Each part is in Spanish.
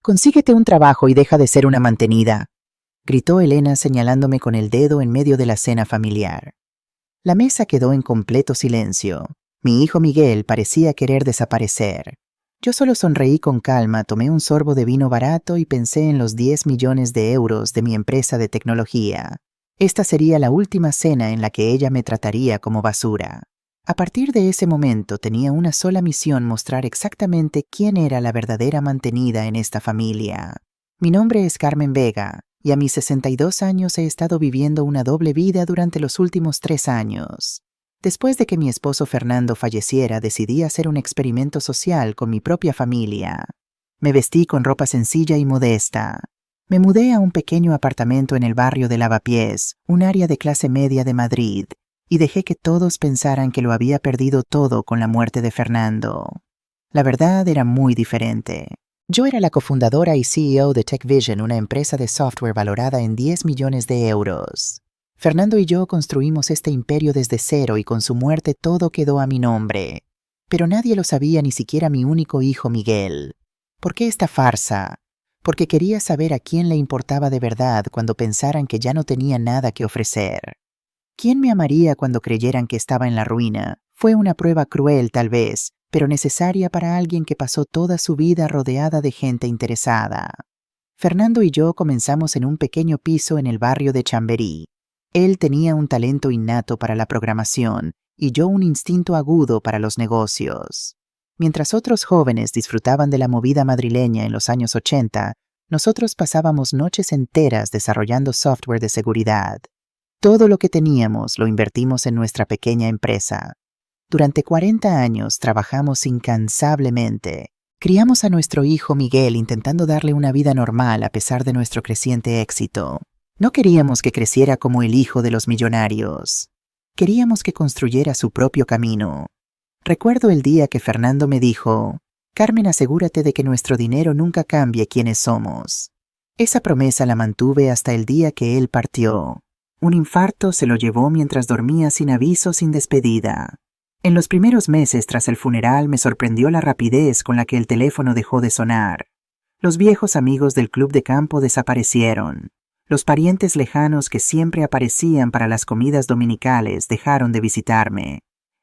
Consíguete un trabajo y deja de ser una mantenida, gritó Elena señalándome con el dedo en medio de la cena familiar. La mesa quedó en completo silencio. Mi hijo Miguel parecía querer desaparecer. Yo solo sonreí con calma, tomé un sorbo de vino barato y pensé en los 10 millones de euros de mi empresa de tecnología. Esta sería la última cena en la que ella me trataría como basura. A partir de ese momento tenía una sola misión: mostrar exactamente quién era la verdadera mantenida en esta familia. Mi nombre es Carmen Vega, y a mis 62 años he estado viviendo una doble vida durante los últimos 3 años. Después de que mi esposo Fernando falleciera, decidí hacer un experimento social con mi propia familia. Me vestí con ropa sencilla y modesta. Me mudé a un pequeño apartamento en el barrio de Lavapiés, un área de clase media de Madrid, y dejé que todos pensaran que lo había perdido todo con la muerte de Fernando. La verdad era muy diferente. Yo era la cofundadora y CEO de TechVision, una empresa de software valorada en 10 millones de euros. Fernando y yo construimos este imperio desde cero y con su muerte todo quedó a mi nombre. Pero nadie lo sabía, ni siquiera mi único hijo Miguel. ¿Por qué esta farsa? Porque quería saber a quién le importaba de verdad cuando pensaran que ya no tenía nada que ofrecer. ¿Quién me amaría cuando creyeran que estaba en la ruina? Fue una prueba cruel tal vez, pero necesaria para alguien que pasó toda su vida rodeada de gente interesada. Fernando y yo comenzamos en un pequeño piso en el barrio de Chamberí. Él tenía un talento innato para la programación y yo un instinto agudo para los negocios. Mientras otros jóvenes disfrutaban de la movida madrileña en los años 80, nosotros pasábamos noches enteras desarrollando software de seguridad. Todo lo que teníamos lo invertimos en nuestra pequeña empresa. Durante 40 años trabajamos incansablemente. Criamos a nuestro hijo Miguel intentando darle una vida normal a pesar de nuestro creciente éxito. No queríamos que creciera como el hijo de los millonarios. Queríamos que construyera su propio camino. Recuerdo el día que Fernando me dijo: «Carmen, asegúrate de que nuestro dinero nunca cambie quiénes somos». Esa promesa la mantuve hasta el día que él partió. Un infarto se lo llevó mientras dormía, sin aviso, sin despedida. En los primeros meses tras el funeral me sorprendió la rapidez con la que el teléfono dejó de sonar. Los viejos amigos del club de campo desaparecieron. Los parientes lejanos que siempre aparecían para las comidas dominicales dejaron de visitarme.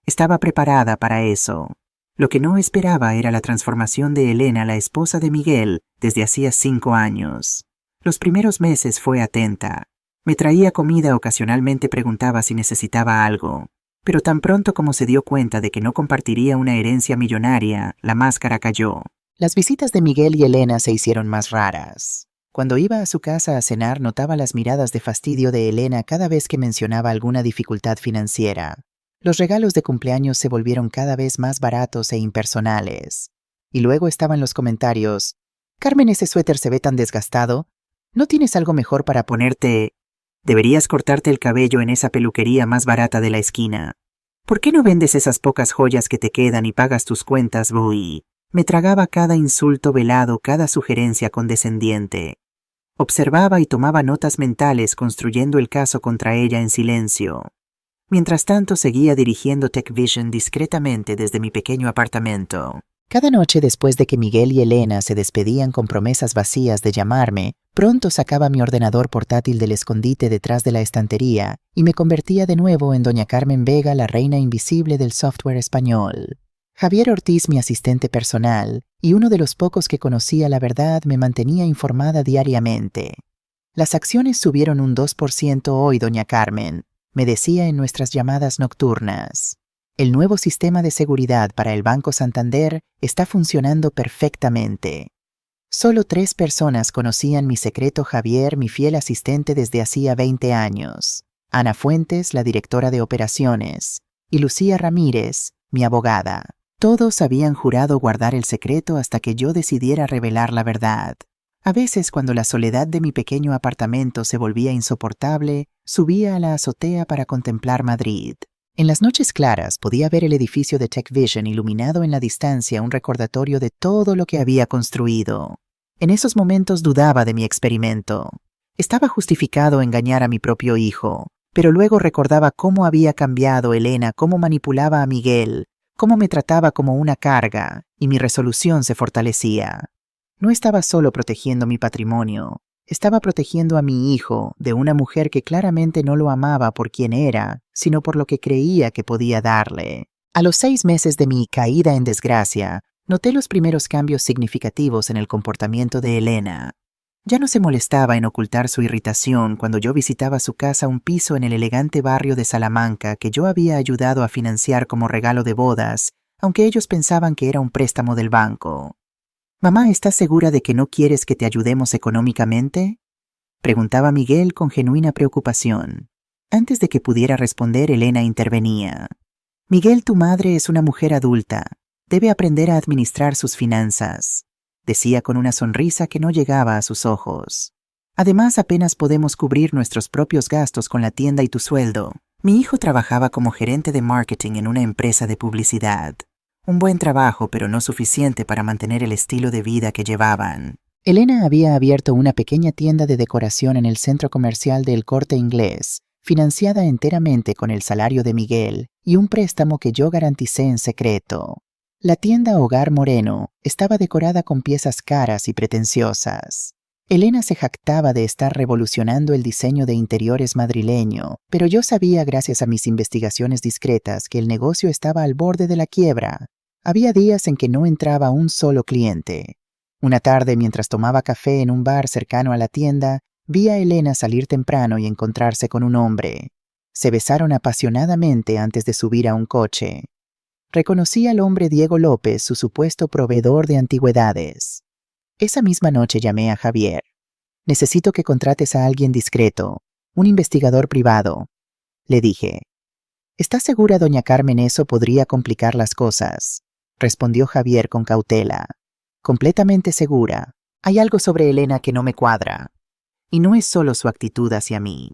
Estaba preparada para eso. Lo que no esperaba era la transformación de Elena, la esposa de Miguel, desde hacía 5 años. Los primeros meses fue atenta. Me traía comida, ocasionalmente preguntaba si necesitaba algo. Pero tan pronto como se dio cuenta de que no compartiría una herencia millonaria, la máscara cayó. Las visitas de Miguel y Elena se hicieron más raras. Cuando iba a su casa a cenar, notaba las miradas de fastidio de Elena cada vez que mencionaba alguna dificultad financiera. Los regalos de cumpleaños se volvieron cada vez más baratos e impersonales. Y luego estaban los comentarios: «Carmen, ese suéter se ve tan desgastado. ¿No tienes algo mejor para ponerte? Deberías cortarte el cabello en esa peluquería más barata de la esquina. ¿Por qué no vendes esas pocas joyas que te quedan y pagas tus cuentas, Boy?» Me tragaba cada insulto velado, cada sugerencia condescendiente. Observaba y tomaba notas mentales, construyendo el caso contra ella en silencio. Mientras tanto, seguía dirigiendo TechVision discretamente desde mi pequeño apartamento. Cada noche, después de que Miguel y Elena se despedían con promesas vacías de llamarme, pronto sacaba mi ordenador portátil del escondite detrás de la estantería y me convertía de nuevo en doña Carmen Vega, la reina invisible del software español. Javier Ortiz, mi asistente personal, y uno de los pocos que conocía la verdad, me mantenía informada diariamente. «Las acciones subieron un 2% hoy, doña Carmen», me decía en nuestras llamadas nocturnas. «El nuevo sistema de seguridad para el Banco Santander está funcionando perfectamente». Solo 3 personas conocían mi secreto: Javier, mi fiel asistente desde hacía 20 años, Ana Fuentes, la directora de operaciones, y Lucía Ramírez, mi abogada. Todos habían jurado guardar el secreto hasta que yo decidiera revelar la verdad. A veces, cuando la soledad de mi pequeño apartamento se volvía insoportable, subía a la azotea para contemplar Madrid. En las noches claras podía ver el edificio de TechVision iluminado en la distancia, un recordatorio de todo lo que había construido. En esos momentos dudaba de mi experimento. Estaba justificado engañar a mi propio hijo, pero luego recordaba cómo había cambiado Elena, cómo manipulaba a Miguel, cómo me trataba como una carga, y mi resolución se fortalecía. No estaba solo protegiendo mi patrimonio, estaba protegiendo a mi hijo de una mujer que claramente no lo amaba por quien era, sino por lo que creía que podía darle. A los 6 meses de mi caída en desgracia, noté los primeros cambios significativos en el comportamiento de Elena. Ya no se molestaba en ocultar su irritación cuando yo visitaba su casa, un piso en el elegante barrio de Salamanca que yo había ayudado a financiar como regalo de bodas, aunque ellos pensaban que era un préstamo del banco. «Mamá, ¿estás segura de que no quieres que te ayudemos económicamente?», preguntaba Miguel con genuina preocupación. Antes de que pudiera responder, Elena intervenía. «Miguel, tu madre es una mujer adulta. Debe aprender a administrar sus finanzas», decía con una sonrisa que no llegaba a sus ojos. «Además, apenas podemos cubrir nuestros propios gastos con la tienda y tu sueldo. Mi hijo trabajaba como gerente de marketing en una empresa de publicidad. Un buen trabajo, pero no suficiente para mantener el estilo de vida que llevaban». Elena había abierto una pequeña tienda de decoración en el centro comercial del Corte Inglés, financiada enteramente con el salario de Miguel y un préstamo que yo garanticé en secreto. La tienda Hogar Moreno estaba decorada con piezas caras y pretenciosas. Elena se jactaba de estar revolucionando el diseño de interiores madrileño, pero yo sabía, gracias a mis investigaciones discretas, que el negocio estaba al borde de la quiebra. Había días en que no entraba un solo cliente. Una tarde, mientras tomaba café en un bar cercano a la tienda, vi a Elena salir temprano y encontrarse con un hombre. Se besaron apasionadamente antes de subir a un coche. Reconocí al hombre Diego López, su supuesto proveedor de antigüedades. Esa misma noche llamé a Javier. «Necesito que contrates a alguien discreto, un investigador privado», le dije. «¿Estás segura, doña Carmen? Eso podría complicar las cosas», respondió Javier con cautela. «Completamente segura. Hay algo sobre Elena que no me cuadra. Y no es solo su actitud hacia mí».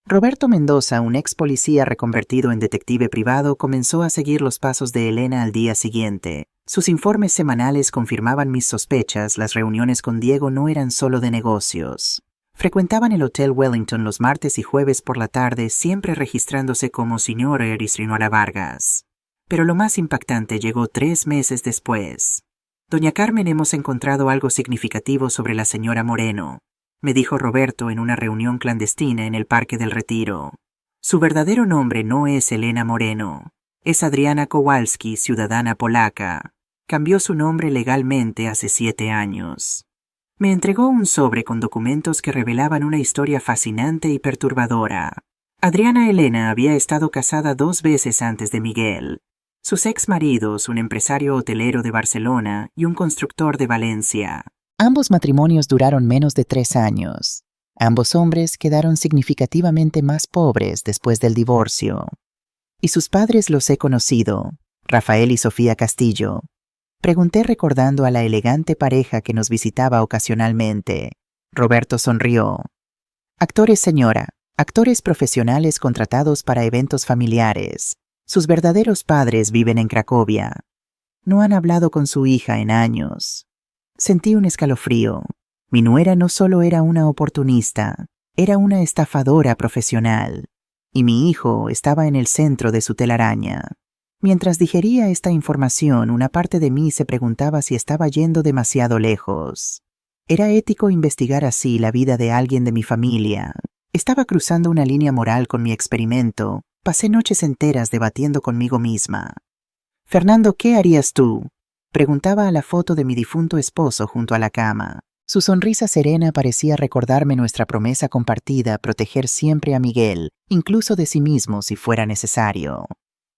Roberto Mendoza, un ex policía reconvertido en detective privado, comenzó a seguir los pasos de Elena al día siguiente. Sus informes semanales confirmaban mis sospechas. Las reuniones con Diego no eran solo de negocios. Frecuentaban el Hotel Wellington los martes y jueves por la tarde, siempre registrándose como Señor y Señora Vargas. Pero lo más impactante llegó 3 meses después. «Doña Carmen, hemos encontrado algo significativo sobre la señora Moreno», me dijo Roberto en una reunión clandestina en el Parque del Retiro. «Su verdadero nombre no es Elena Moreno. Es Adriana Kowalski, ciudadana polaca. Cambió su nombre legalmente hace 7 años». Me entregó un sobre con documentos que revelaban una historia fascinante y perturbadora. Adriana Elena había estado casada 2 veces antes de Miguel. Sus ex maridos, un empresario hotelero de Barcelona y un constructor de Valencia. Ambos matrimonios duraron menos de 3 años. Ambos hombres quedaron significativamente más pobres después del divorcio. Y sus padres los he conocido, Rafael y Sofía Castillo. Pregunté recordando a la elegante pareja que nos visitaba ocasionalmente. Roberto sonrió. «Actores, señora, actores profesionales contratados para eventos familiares. Sus verdaderos padres viven en Cracovia. No han hablado con su hija en años». Sentí un escalofrío. Mi nuera no solo era una oportunista, era una estafadora profesional. Y mi hijo estaba en el centro de su telaraña. Mientras digería esta información, una parte de mí se preguntaba si estaba yendo demasiado lejos. ¿Era ético investigar así la vida de alguien de mi familia? ¿Estaba cruzando una línea moral con mi experimento? Pasé noches enteras debatiendo conmigo misma. «Fernando, ¿qué harías tú?», preguntaba a la foto de mi difunto esposo junto a la cama. Su sonrisa serena parecía recordarme nuestra promesa compartida: proteger siempre a Miguel, incluso de sí mismo si fuera necesario.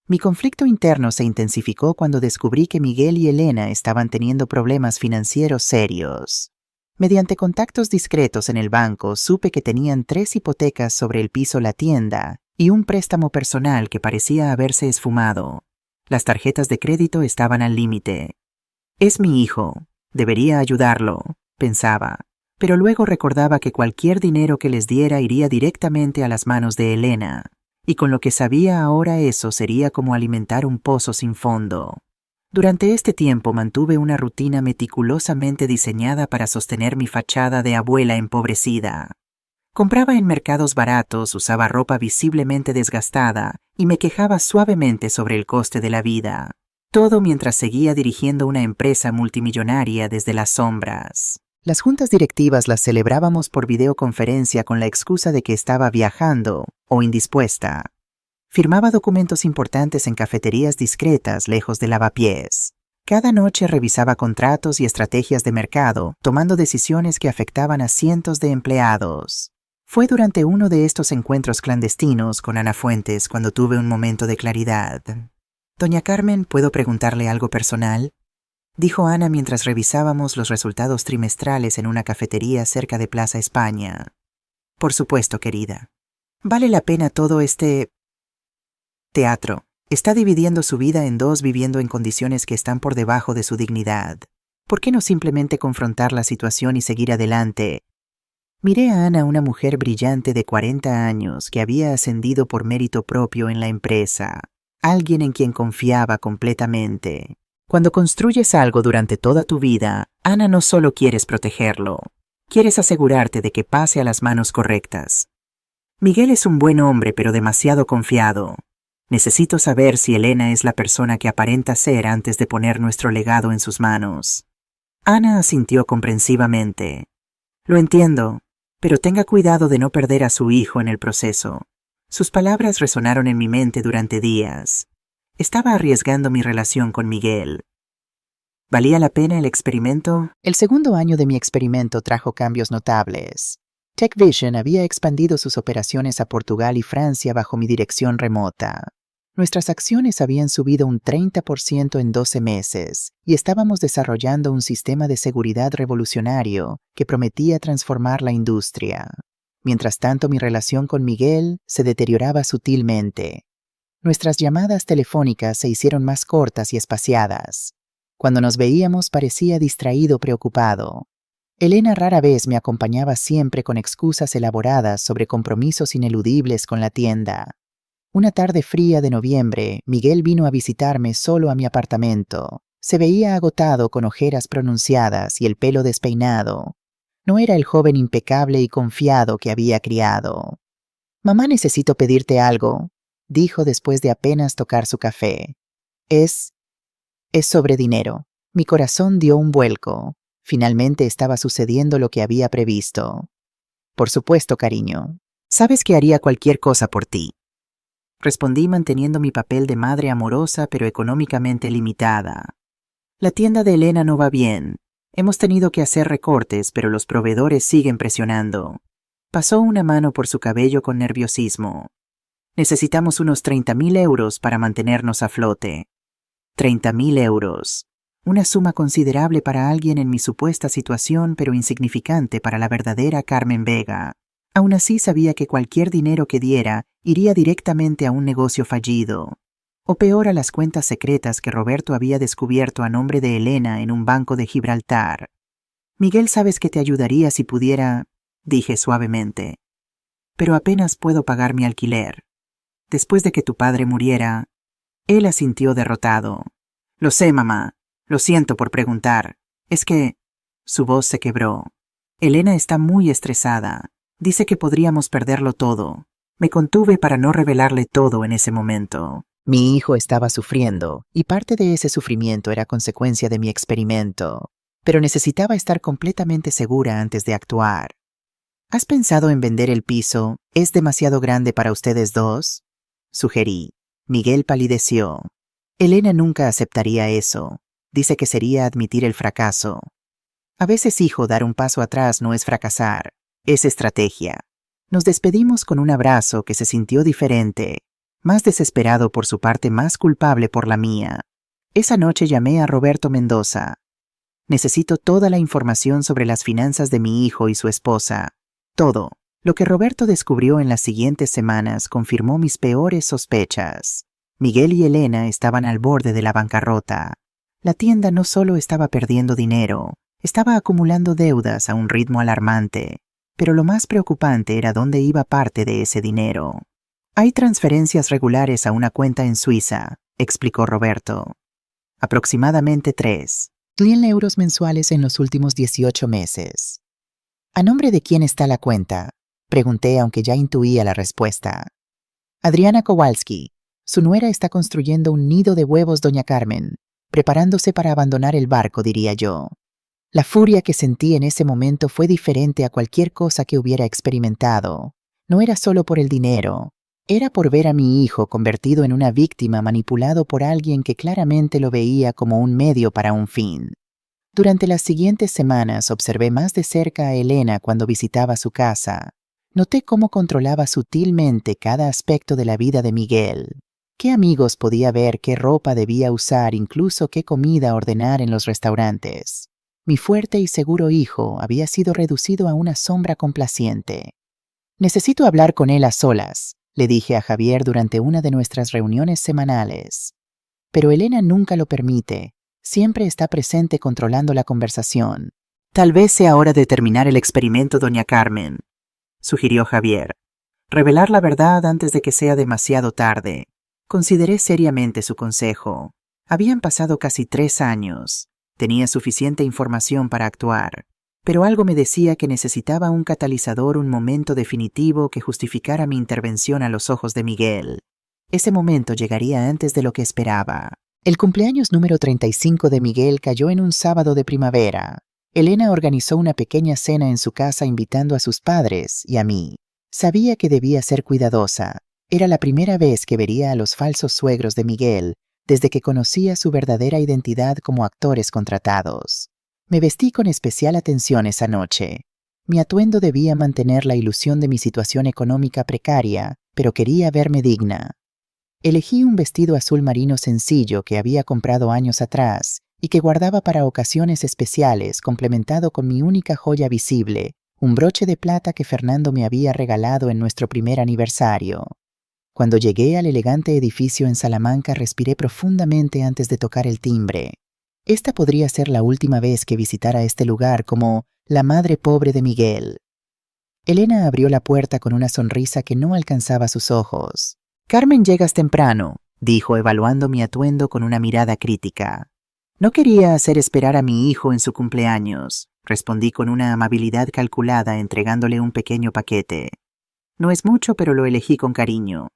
Mi conflicto interno se intensificó cuando descubrí que Miguel y Elena estaban teniendo problemas financieros serios. Mediante contactos discretos en el banco, supe que tenían 3 hipotecas sobre el piso La Tienda y un préstamo personal que parecía haberse esfumado. Las tarjetas de crédito estaban al límite. «Es mi hijo. Debería ayudarlo», pensaba. Pero luego recordaba que cualquier dinero que les diera iría directamente a las manos de Elena. Y con lo que sabía ahora, eso sería como alimentar un pozo sin fondo. Durante este tiempo mantuve una rutina meticulosamente diseñada para sostener mi fachada de abuela empobrecida. Compraba en mercados baratos, usaba ropa visiblemente desgastada y me quejaba suavemente sobre el coste de la vida. Todo mientras seguía dirigiendo una empresa multimillonaria desde las sombras. Las juntas directivas las celebrábamos por videoconferencia con la excusa de que estaba viajando o indispuesta. Firmaba documentos importantes en cafeterías discretas lejos de lavapiés. Cada noche revisaba contratos y estrategias de mercado, tomando decisiones que afectaban a cientos de empleados. Fue durante uno de estos encuentros clandestinos con Ana Fuentes cuando tuve un momento de claridad. «Doña Carmen, ¿puedo preguntarle algo personal?», dijo Ana mientras revisábamos los resultados trimestrales en una cafetería cerca de Plaza España. «Por supuesto, querida. ¿Vale la pena todo este teatro? Está dividiendo su vida en dos, viviendo en condiciones que están por debajo de su dignidad. ¿Por qué no simplemente confrontar la situación y seguir adelante?» Miré a Ana, una mujer brillante de 40 años que había ascendido por mérito propio en la empresa. Alguien en quien confiaba completamente. Cuando construyes algo durante toda tu vida, Ana, no solo quieres protegerlo, quieres asegurarte de que pase a las manos correctas. Miguel es un buen hombre, pero demasiado confiado. Necesito saber si Elena es la persona que aparenta ser antes de poner nuestro legado en sus manos. Ana asintió comprensivamente. Lo entiendo, pero tenga cuidado de no perder a su hijo en el proceso. Sus palabras resonaron en mi mente durante días. Estaba arriesgando mi relación con Miguel. ¿Valía la pena el experimento? El segundo año de mi experimento trajo cambios notables. TechVision había expandido sus operaciones a Portugal y Francia bajo mi dirección remota. Nuestras acciones habían subido un 30% en 12 meses y estábamos desarrollando un sistema de seguridad revolucionario que prometía transformar la industria. Mientras tanto, mi relación con Miguel se deterioraba sutilmente. Nuestras llamadas telefónicas se hicieron más cortas y espaciadas. Cuando nos veíamos parecía distraído, preocupado. Elena rara vez me acompañaba, siempre con excusas elaboradas sobre compromisos ineludibles con la tienda. Una tarde fría de noviembre, Miguel vino a visitarme solo a mi apartamento. Se veía agotado, con ojeras pronunciadas y el pelo despeinado. No era el joven impecable y confiado que había criado. «Mamá, necesito pedirte algo», dijo después de apenas tocar su café. Es sobre dinero». Mi corazón dio un vuelco. Finalmente estaba sucediendo lo que había previsto. «Por supuesto, cariño. Sabes que haría cualquier cosa por ti», respondí, manteniendo mi papel de madre amorosa pero económicamente limitada. «La tienda de Elena no va bien. Hemos tenido que hacer recortes, pero los proveedores siguen presionando». Pasó una mano por su cabello con nerviosismo. «Necesitamos unos 30.000 euros para mantenernos a flote». 30.000 euros. Una suma considerable para alguien en mi supuesta situación, pero insignificante para la verdadera Carmen Vega. Aún así sabía que cualquier dinero que diera iría directamente a un negocio fallido. O peor, a las cuentas secretas que Roberto había descubierto a nombre de Elena en un banco de Gibraltar. «Miguel, sabes que te ayudaría si pudiera», dije suavemente. «Pero apenas puedo pagar mi alquiler. Después de que tu padre muriera». Él asintió derrotado. «Lo sé, mamá. Lo siento por preguntar. Es que…» Su voz se quebró. «Elena está muy estresada. Dice que podríamos perderlo todo». Me contuve para no revelarle todo en ese momento. Mi hijo estaba sufriendo, y parte de ese sufrimiento era consecuencia de mi experimento. Pero necesitaba estar completamente segura antes de actuar. «¿Has pensado en vender el piso? ¿Es demasiado grande para ustedes dos?», sugerí. Miguel palideció. «Elena nunca aceptaría eso. Dice que sería admitir el fracaso». «A veces, hijo, dar un paso atrás no es fracasar, es estrategia». Nos despedimos con un abrazo que se sintió diferente, más desesperado por su parte, más culpable por la mía. Esa noche llamé a Roberto Mendoza. «Necesito toda la información sobre las finanzas de mi hijo y su esposa. Todo». Lo que Roberto descubrió en las siguientes semanas confirmó mis peores sospechas. Miguel y Elena estaban al borde de la bancarrota. La tienda no solo estaba perdiendo dinero, estaba acumulando deudas a un ritmo alarmante. Pero lo más preocupante era dónde iba parte de ese dinero. «Hay transferencias regulares a una cuenta en Suiza», explicó Roberto. «Aproximadamente 3.000 euros mensuales en los últimos 18 meses. «¿A nombre de quién está la cuenta?», pregunté, aunque ya intuía la respuesta. «Adriana Kowalski, Su nuera está construyendo un nido de huevos, doña Carmen, preparándose para abandonar el barco, diría yo. La furia que sentí en ese momento fue diferente a cualquier cosa que hubiera experimentado. No era solo por el dinero, era por ver a mi hijo convertido en una víctima manipulado por alguien que claramente lo veía como un medio para un fin. Durante las siguientes semanas observé más de cerca a Elena cuando visitaba su casa. Noté cómo controlaba sutilmente cada aspecto de la vida de Miguel. ¿Qué amigos podía ver, qué ropa debía usar, incluso qué comida ordenar en los restaurantes? Mi fuerte y seguro hijo había sido reducido a una sombra complaciente. Necesito hablar con él a solas, le dije a Javier durante una de nuestras reuniones semanales. Pero Elena nunca lo permite. Siempre está presente controlando la conversación. Tal vez sea hora de terminar el experimento, doña Carmen, sugirió Javier. Revelar la verdad antes de que sea demasiado tarde. Consideré seriamente su consejo. Habían pasado casi 3 años. Tenía suficiente información para actuar, pero algo me decía que necesitaba un catalizador, un momento definitivo que justificara mi intervención a los ojos de Miguel. Ese momento llegaría antes de lo que esperaba. El cumpleaños número 35 de Miguel cayó en un sábado de primavera. Elena organizó una pequeña cena en su casa invitando a sus padres y a mí. Sabía que debía ser cuidadosa. Era la primera vez que vería a los falsos suegros de Miguel desde que conocía su verdadera identidad como actores contratados. Me vestí con especial atención esa noche. Mi atuendo debía mantener la ilusión de mi situación económica precaria, pero quería verme digna. Elegí un vestido azul marino sencillo que había comprado años atrás y que guardaba para ocasiones especiales, complementado con mi única joya visible, un broche de plata que Fernando me había regalado en nuestro primer aniversario. Cuando llegué al elegante edificio en Salamanca, respiré profundamente antes de tocar el timbre. Esta podría ser la última vez que visitara este lugar como la madre pobre de Miguel. Elena abrió la puerta con una sonrisa que no alcanzaba sus ojos. «Carmen, llegas temprano», dijo, evaluando mi atuendo con una mirada crítica. «No quería hacer esperar a mi hijo en su cumpleaños», respondí con una amabilidad calculada, entregándole un pequeño paquete. No es mucho, pero lo elegí con cariño.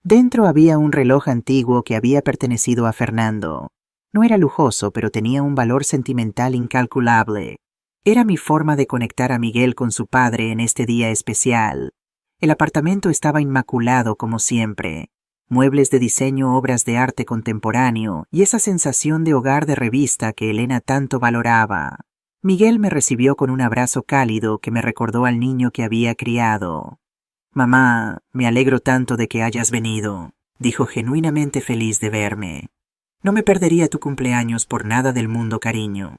Dentro había un reloj antiguo que había pertenecido a Fernando. No era lujoso, pero tenía un valor sentimental incalculable. Era mi forma de conectar a Miguel con su padre en este día especial. El apartamento estaba inmaculado como siempre. Muebles de diseño, obras de arte contemporáneo y esa sensación de hogar de revista que Elena tanto valoraba. Miguel me recibió con un abrazo cálido que me recordó al niño que había criado. «Mamá, me alegro tanto de que hayas venido», dijo genuinamente feliz de verme. «No me perdería tu cumpleaños por nada del mundo, cariño».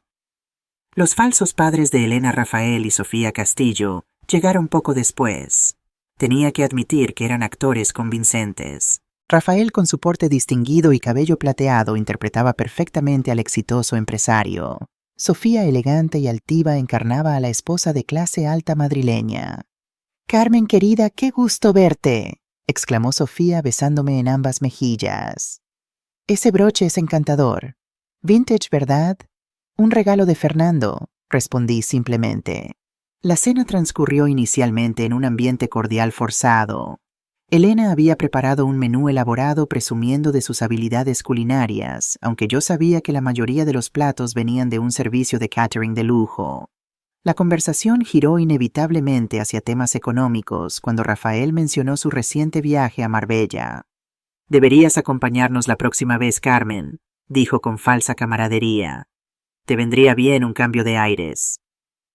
Los falsos padres de Elena Rafael y Sofía Castillo llegaron poco después. Tenía que admitir que eran actores convincentes. Rafael, con su porte distinguido y cabello plateado, interpretaba perfectamente al exitoso empresario. Sofía, elegante y altiva, encarnaba a la esposa de clase alta madrileña. «Carmen, querida, qué gusto verte», exclamó Sofía besándome en ambas mejillas. «Ese broche es encantador. Vintage, ¿verdad?» «Un regalo de Fernando», respondí simplemente. La cena transcurrió inicialmente en un ambiente cordial forzado. Elena había preparado un menú elaborado presumiendo de sus habilidades culinarias, aunque yo sabía que la mayoría de los platos venían de un servicio de catering de lujo. La conversación giró inevitablemente hacia temas económicos cuando Rafael mencionó su reciente viaje a Marbella. «Deberías acompañarnos la próxima vez, Carmen», dijo con falsa camaradería. «Te vendría bien un cambio de aires».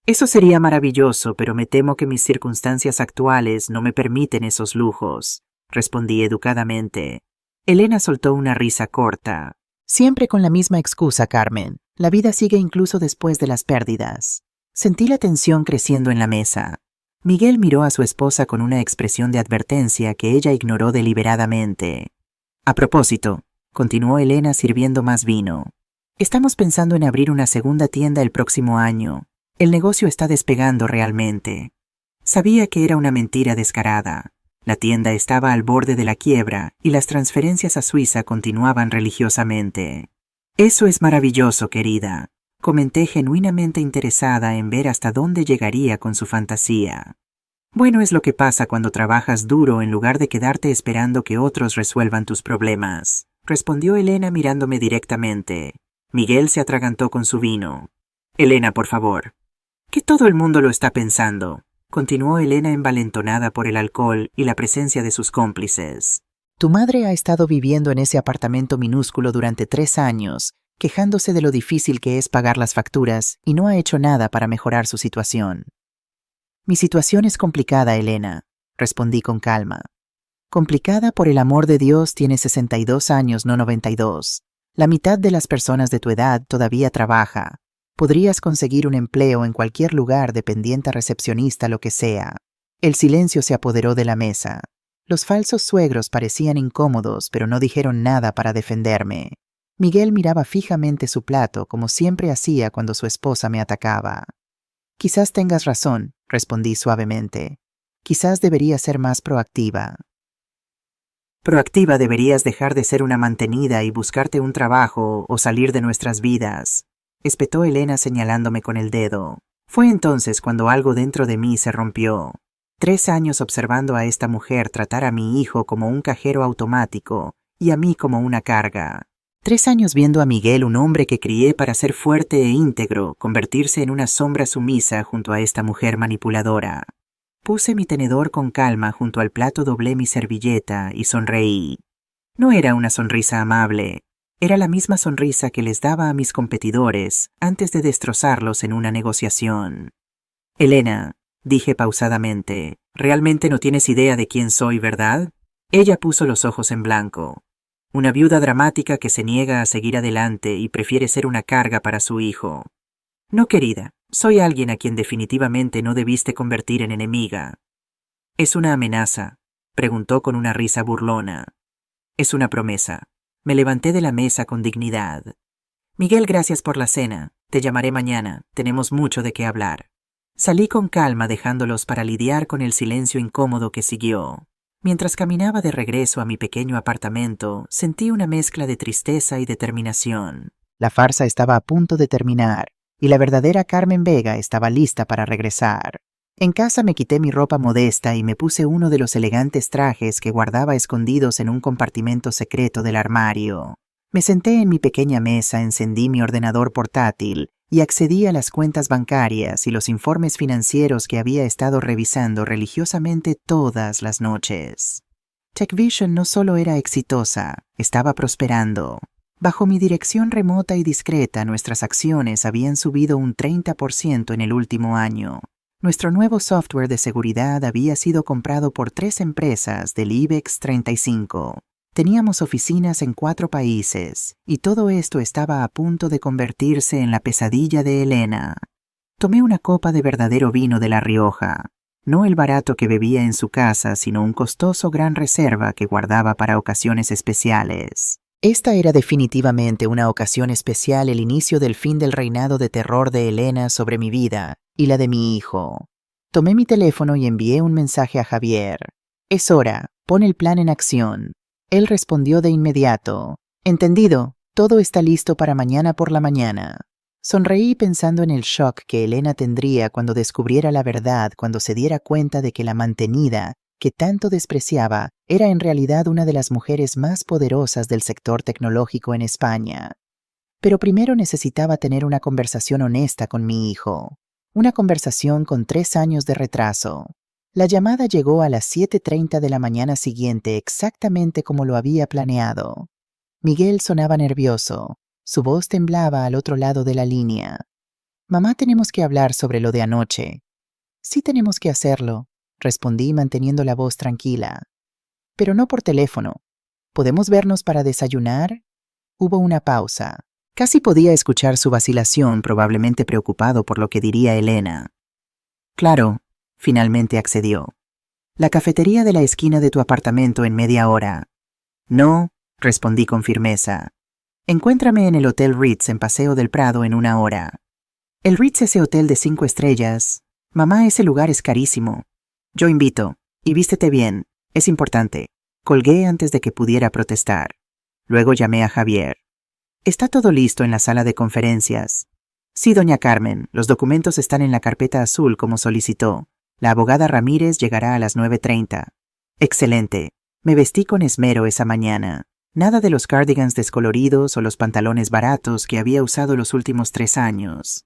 «Eso sería maravilloso, pero me temo que mis circunstancias actuales no me permiten esos lujos», respondí educadamente. Elena soltó una risa corta. «Siempre con la misma excusa, Carmen. La vida sigue incluso después de las pérdidas». Sentí la tensión creciendo en la mesa. Miguel miró a su esposa con una expresión de advertencia que ella ignoró deliberadamente. «A propósito», continuó Elena sirviendo más vino, «estamos pensando en abrir una segunda tienda el próximo año. El negocio está despegando realmente». Sabía que era una mentira descarada. La tienda estaba al borde de la quiebra y las transferencias a Suiza continuaban religiosamente. «Eso es maravilloso, querida», comenté genuinamente interesada en ver hasta dónde llegaría con su fantasía. Bueno, es lo que pasa cuando trabajas duro en lugar de quedarte esperando que otros resuelvan tus problemas, respondió Elena mirándome directamente. Miguel se atragantó con su vino. Elena, por favor. Que todo el mundo lo está pensando, continuó Elena envalentonada por el alcohol y la presencia de sus cómplices. Tu madre ha estado viviendo en ese apartamento minúsculo durante 3 años, quejándose de lo difícil que es pagar las facturas y no ha hecho nada para mejorar su situación. Mi situación es complicada, Elena, respondí con calma. Complicada, por el amor de Dios, tienes 62 años, no 92. La mitad de las personas de tu edad todavía trabaja. Podrías conseguir un empleo en cualquier lugar, dependiente, recepcionista, lo que sea. El silencio se apoderó de la mesa. Los falsos suegros parecían incómodos, pero no dijeron nada para defenderme. Miguel miraba fijamente su plato, como siempre hacía cuando su esposa me atacaba. Quizás tengas razón, respondí suavemente. Quizás debería ser más proactiva. Proactiva, deberías dejar de ser una mantenida y buscarte un trabajo o salir de nuestras vidas, espetó Elena señalándome con el dedo. Fue entonces cuando algo dentro de mí se rompió. 3 años observando a esta mujer tratar a mi hijo como un cajero automático y a mí como una carga. 3 años viendo a Miguel, un hombre que crié para ser fuerte e íntegro, convertirse en una sombra sumisa junto a esta mujer manipuladora. Puse mi tenedor con calma junto al plato, doblé mi servilleta y sonreí. No era una sonrisa amable, era la misma sonrisa que les daba a mis competidores antes de destrozarlos en una negociación. Elena, dije pausadamente, realmente no tienes idea de quién soy, ¿verdad? Ella puso los ojos en blanco. Una viuda dramática que se niega a seguir adelante y prefiere ser una carga para su hijo. No, querida, soy alguien a quien definitivamente no debiste convertir en enemiga. ¿Es una amenaza?, preguntó con una risa burlona. Es una promesa. Me levanté de la mesa con dignidad. Miguel, gracias por la cena. Te llamaré mañana. Tenemos mucho de qué hablar. Salí con calma, dejándolos para lidiar con el silencio incómodo que siguió. Mientras caminaba de regreso a mi pequeño apartamento, sentí una mezcla de tristeza y determinación. La farsa estaba a punto de terminar, y la verdadera Carmen Vega estaba lista para regresar. En casa me quité mi ropa modesta y me puse uno de los elegantes trajes que guardaba escondidos en un compartimento secreto del armario. Me senté en mi pequeña mesa, encendí mi ordenador portátil y accedí a las cuentas bancarias y los informes financieros que había estado revisando religiosamente todas las noches. TechVision no solo era exitosa, estaba prosperando. Bajo mi dirección remota y discreta, nuestras acciones habían subido un 30% en el último año. Nuestro nuevo software de seguridad había sido comprado por 3 empresas del IBEX 35. Teníamos oficinas en 4 países, y todo esto estaba a punto de convertirse en la pesadilla de Elena. Tomé una copa de verdadero vino de La Rioja, no el barato que bebía en su casa, sino un costoso Gran Reserva que guardaba para ocasiones especiales. Esta era definitivamente una ocasión especial, el inicio del fin del reinado de terror de Elena sobre mi vida y la de mi hijo. Tomé mi teléfono y envié un mensaje a Javier. Es hora, pon el plan en acción. Él respondió de inmediato. Entendido, todo está listo para mañana por la mañana. Sonreí pensando en el shock que Elena tendría cuando descubriera la verdad, cuando se diera cuenta de que la mantenida, que tanto despreciaba, era en realidad una de las mujeres más poderosas del sector tecnológico en España. Pero primero necesitaba tener una conversación honesta con mi hijo. Una conversación con 3 años de retraso. La llamada llegó a las 7:30 de la mañana siguiente, exactamente como lo había planeado. Miguel sonaba nervioso. Su voz temblaba al otro lado de la línea. Mamá, tenemos que hablar sobre lo de anoche. Sí, tenemos que hacerlo, respondí manteniendo la voz tranquila. Pero no por teléfono. ¿Podemos vernos para desayunar? Hubo una pausa. Casi podía escuchar su vacilación, probablemente preocupado por lo que diría Elena. Claro, finalmente accedió. La cafetería de la esquina de tu apartamento en media hora. No, respondí con firmeza. Encuéntrame en el Hotel Ritz en Paseo del Prado en 1 hora. El Ritz, ese hotel de 5 estrellas. Mamá, ese lugar es carísimo. Yo invito. Y vístete bien. Es importante. Colgué antes de que pudiera protestar. Luego llamé a Javier. ¿Está todo listo en la sala de conferencias? Sí, doña Carmen. Los documentos están en la carpeta azul como solicitó. La abogada Ramírez llegará a las 9:30. Excelente. Me vestí con esmero esa mañana. Nada de los cardigans descoloridos o los pantalones baratos que había usado los últimos 3 años.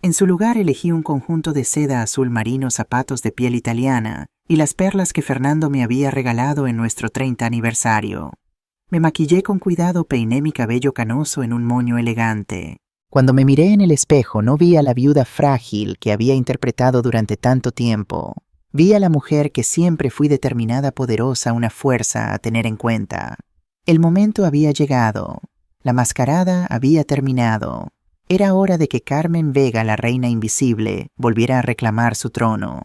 En su lugar elegí un conjunto de seda azul marino, zapatos de piel italiana y las perlas que Fernando me había regalado en nuestro 30 aniversario. Me maquillé con cuidado, peiné mi cabello canoso en un moño elegante. Cuando me miré en el espejo no vi a la viuda frágil que había interpretado durante tanto tiempo. Vi a la mujer que siempre fui determinada, poderosa, una fuerza a tener en cuenta. El momento había llegado. La mascarada había terminado. Era hora de que Carmen Vega, la reina invisible, volviera a reclamar su trono.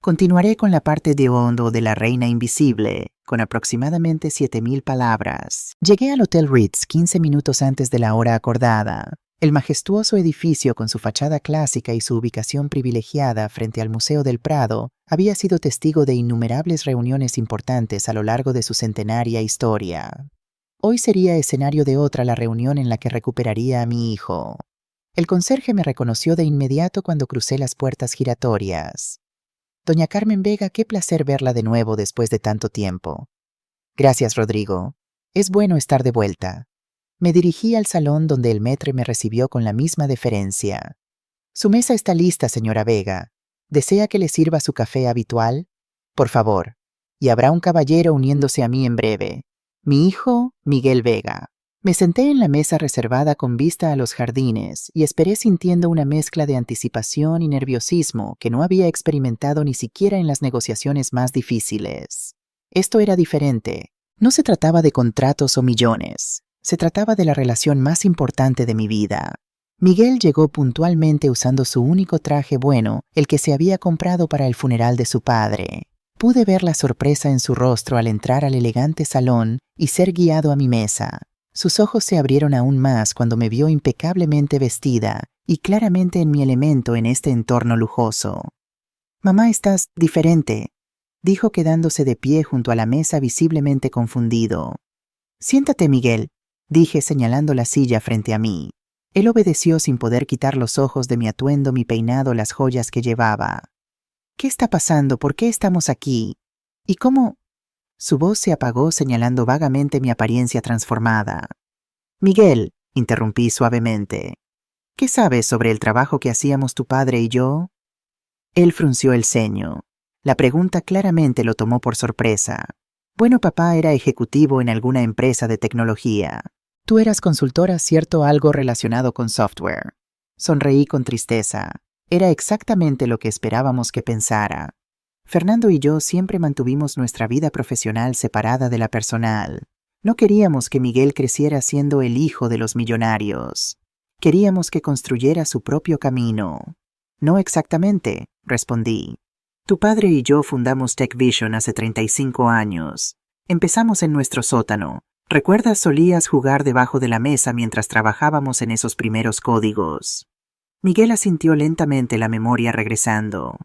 Continuaré con la parte de hondo de la reina invisible, con aproximadamente 7,000 palabras. Llegué al Hotel Ritz 15 minutos antes de la hora acordada. El majestuoso edificio, con su fachada clásica y su ubicación privilegiada frente al Museo del Prado, había sido testigo de innumerables reuniones importantes a lo largo de su centenaria historia. Hoy sería escenario de otra, la reunión en la que recuperaría a mi hijo. El conserje me reconoció de inmediato cuando crucé las puertas giratorias. Doña Carmen Vega, qué placer verla de nuevo después de tanto tiempo. Gracias, Rodrigo. Es bueno estar de vuelta. Me dirigí al salón donde el maître me recibió con la misma deferencia. Su mesa está lista, señora Vega. ¿Desea que le sirva su café habitual? Por favor. Y habrá un caballero uniéndose a mí en breve. Mi hijo, Miguel Vega. Me senté en la mesa reservada con vista a los jardines y esperé sintiendo una mezcla de anticipación y nerviosismo que no había experimentado ni siquiera en las negociaciones más difíciles. Esto era diferente. No se trataba de contratos o millones. Se trataba de la relación más importante de mi vida. Miguel llegó puntualmente usando su único traje bueno, el que se había comprado para el funeral de su padre. Pude ver la sorpresa en su rostro al entrar al elegante salón y ser guiado a mi mesa. Sus ojos se abrieron aún más cuando me vio impecablemente vestida y claramente en mi elemento en este entorno lujoso. «Mamá, estás diferente», dijo quedándose de pie junto a la mesa visiblemente confundido. «Siéntate, Miguel», dije señalando la silla frente a mí. Él obedeció sin poder quitar los ojos de mi atuendo, mi peinado, las joyas que llevaba. «¿Qué está pasando? ¿Por qué estamos aquí? ¿Y cómo?» Su voz se apagó señalando vagamente mi apariencia transformada. «Miguel», interrumpí suavemente, «¿qué sabes sobre el trabajo que hacíamos tu padre y yo?» Él frunció el ceño. La pregunta claramente lo tomó por sorpresa. «Bueno, papá era ejecutivo en alguna empresa de tecnología. Tú eras consultora, ¿cierto? Algo relacionado con software». Sonreí con tristeza. Era exactamente lo que esperábamos que pensara. Fernando y yo siempre mantuvimos nuestra vida profesional separada de la personal. No queríamos que Miguel creciera siendo el hijo de los millonarios. Queríamos que construyera su propio camino. «No exactamente», respondí. «Tu padre y yo fundamos TechVision hace 35 años. Empezamos en nuestro sótano. ¿Recuerdas? Solías jugar debajo de la mesa mientras trabajábamos en esos primeros códigos». Miguel asintió lentamente, la memoria regresando.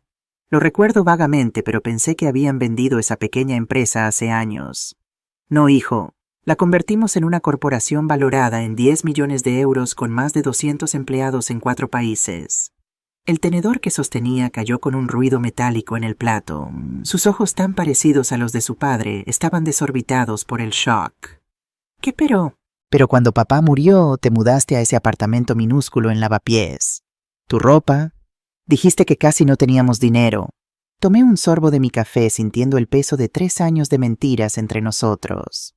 «Lo recuerdo vagamente, pero pensé que habían vendido esa pequeña empresa hace años». «No, hijo. La convertimos en una corporación valorada en 10 millones de euros con más de 200 empleados en 4 países». El tenedor que sostenía cayó con un ruido metálico en el plato. Sus ojos, tan parecidos a los de su padre, estaban desorbitados por el shock. «¿Qué pero?» «Pero cuando papá murió, te mudaste a ese apartamento minúsculo en Lavapiés. Tu ropa. Dijiste que casi no teníamos dinero». Tomé un sorbo de mi café sintiendo el peso de 3 años de mentiras entre nosotros.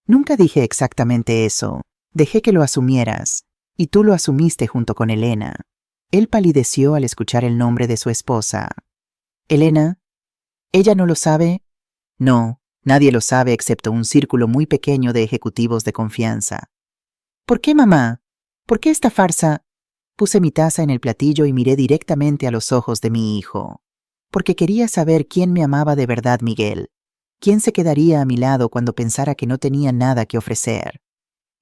«Nunca dije exactamente eso. Dejé que lo asumieras. Y tú lo asumiste junto con Elena». Él palideció al escuchar el nombre de su esposa. «¿Elena? ¿Ella no lo sabe?» «No, nadie lo sabe excepto un círculo muy pequeño de ejecutivos de confianza». «¿Por qué, mamá? ¿Por qué esta farsa?» Puse mi taza en el platillo y miré directamente a los ojos de mi hijo. Porque quería saber quién me amaba de verdad, Miguel. ¿Quién se quedaría a mi lado cuando pensara que no tenía nada que ofrecer?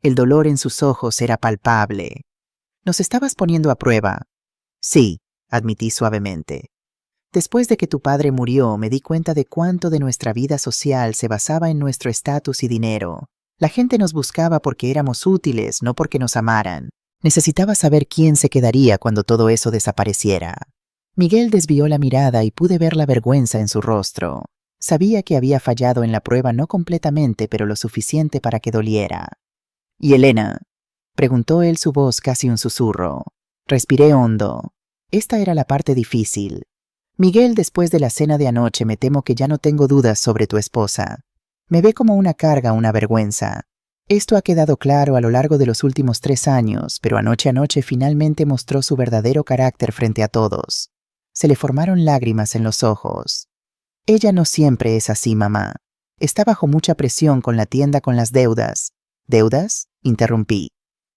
El dolor en sus ojos era palpable. «¿Nos estabas poniendo a prueba?» «Sí», admití suavemente. «Después de que tu padre murió, me di cuenta de cuánto de nuestra vida social se basaba en nuestro estatus y dinero. La gente nos buscaba porque éramos útiles, no porque nos amaran. Necesitaba saber quién se quedaría cuando todo eso desapareciera». Miguel desvió la mirada y pude ver la vergüenza en su rostro. Sabía que había fallado en la prueba no completamente, pero lo suficiente para que doliera. ¿Y Elena? Preguntó él, su voz casi un susurro. Respiré hondo. Esta era la parte difícil. Miguel, después de la cena de anoche me temo que ya no tengo dudas sobre tu esposa. Me ve como una carga, una vergüenza. Esto ha quedado claro a lo largo de los últimos 3 años, pero anoche finalmente mostró su verdadero carácter frente a todos. Se le formaron lágrimas en los ojos. Ella no siempre es así, mamá. Está bajo mucha presión con la tienda, con las deudas. ¿Deudas? Interrumpí.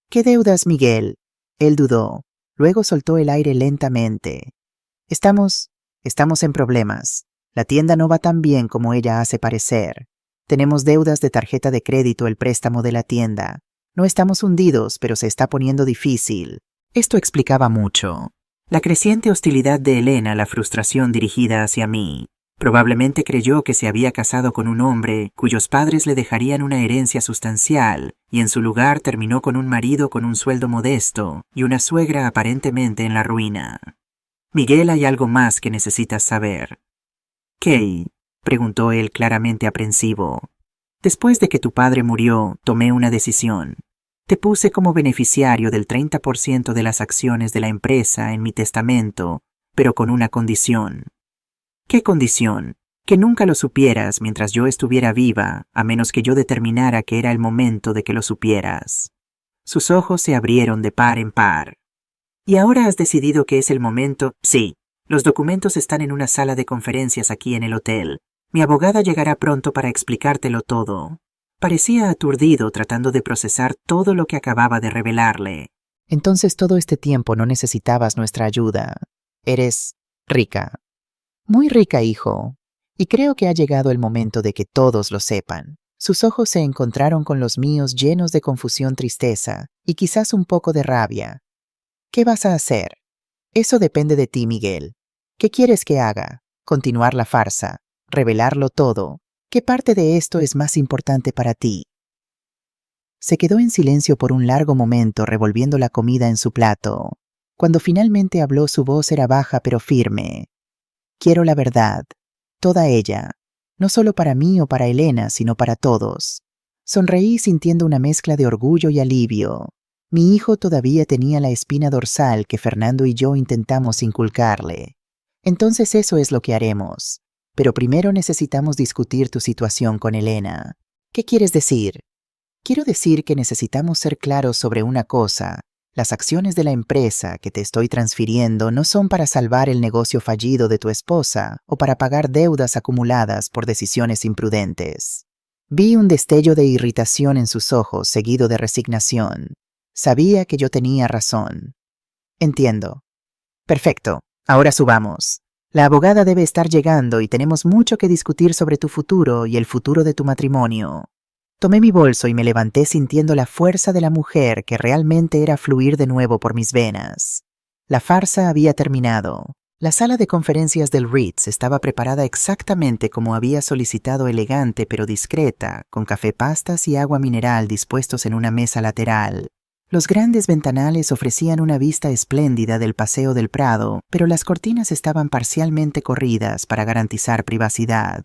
¿Qué deudas, Miguel? Él dudó. Luego soltó el aire lentamente. Estamos en problemas. La tienda no va tan bien como ella hace parecer. Tenemos deudas de tarjeta de crédito, el préstamo de la tienda. No estamos hundidos, pero se está poniendo difícil. Esto explicaba mucho. La creciente hostilidad de Elena, la frustración dirigida hacia mí. Probablemente creyó que se había casado con un hombre cuyos padres le dejarían una herencia sustancial, y en su lugar terminó con un marido con un sueldo modesto y una suegra aparentemente en la ruina. Miguel, hay algo más que necesitas saber. ¿Qué? Preguntó él, claramente aprensivo. Después de que tu padre murió, tomé una decisión. Te puse como beneficiario del 30% de las acciones de la empresa en mi testamento, pero con una condición. ¿Qué condición? Que nunca lo supieras mientras yo estuviera viva, a menos que yo determinara que era el momento de que lo supieras. Sus ojos se abrieron de par en par. ¿Y ahora has decidido que es el momento? Sí. Los documentos están en una sala de conferencias aquí en el hotel. Mi abogada llegará pronto para explicártelo todo. Parecía aturdido, tratando de procesar todo lo que acababa de revelarle. Entonces todo este tiempo no necesitabas nuestra ayuda. Eres rica. Muy rica, hijo. Y creo que ha llegado el momento de que todos lo sepan. Sus ojos se encontraron con los míos, llenos de confusión, tristeza y quizás un poco de rabia. ¿Qué vas a hacer? Eso depende de ti, Miguel. ¿Qué quieres que haga? ¿Continuar la farsa? ¿Revelarlo todo? ¿Qué parte de esto es más importante para ti? Se quedó en silencio por un largo momento, revolviendo la comida en su plato. Cuando finalmente habló, su voz era baja pero firme. Quiero la verdad. Toda ella. No solo para mí o para Elena, sino para todos. Sonreí, sintiendo una mezcla de orgullo y alivio. Mi hijo todavía tenía la espina dorsal que Fernando y yo intentamos inculcarle. Entonces eso es lo que haremos. Pero primero necesitamos discutir tu situación con Elena. ¿Qué quieres decir? Quiero decir que necesitamos ser claros sobre una cosa. Las acciones de la empresa que te estoy transfiriendo no son para salvar el negocio fallido de tu esposa o para pagar deudas acumuladas por decisiones imprudentes. Vi un destello de irritación en sus ojos, seguido de resignación. Sabía que yo tenía razón. Entiendo. Perfecto. Ahora subamos. La abogada debe estar llegando y tenemos mucho que discutir sobre tu futuro y el futuro de tu matrimonio. Tomé mi bolso y me levanté, sintiendo la fuerza de la mujer que realmente era fluir de nuevo por mis venas. La farsa había terminado. La sala de conferencias del Ritz estaba preparada exactamente como había solicitado, elegante pero discreta, con café, pastas y agua mineral dispuestos en una mesa lateral. Los grandes ventanales ofrecían una vista espléndida del Paseo del Prado, pero las cortinas estaban parcialmente corridas para garantizar privacidad.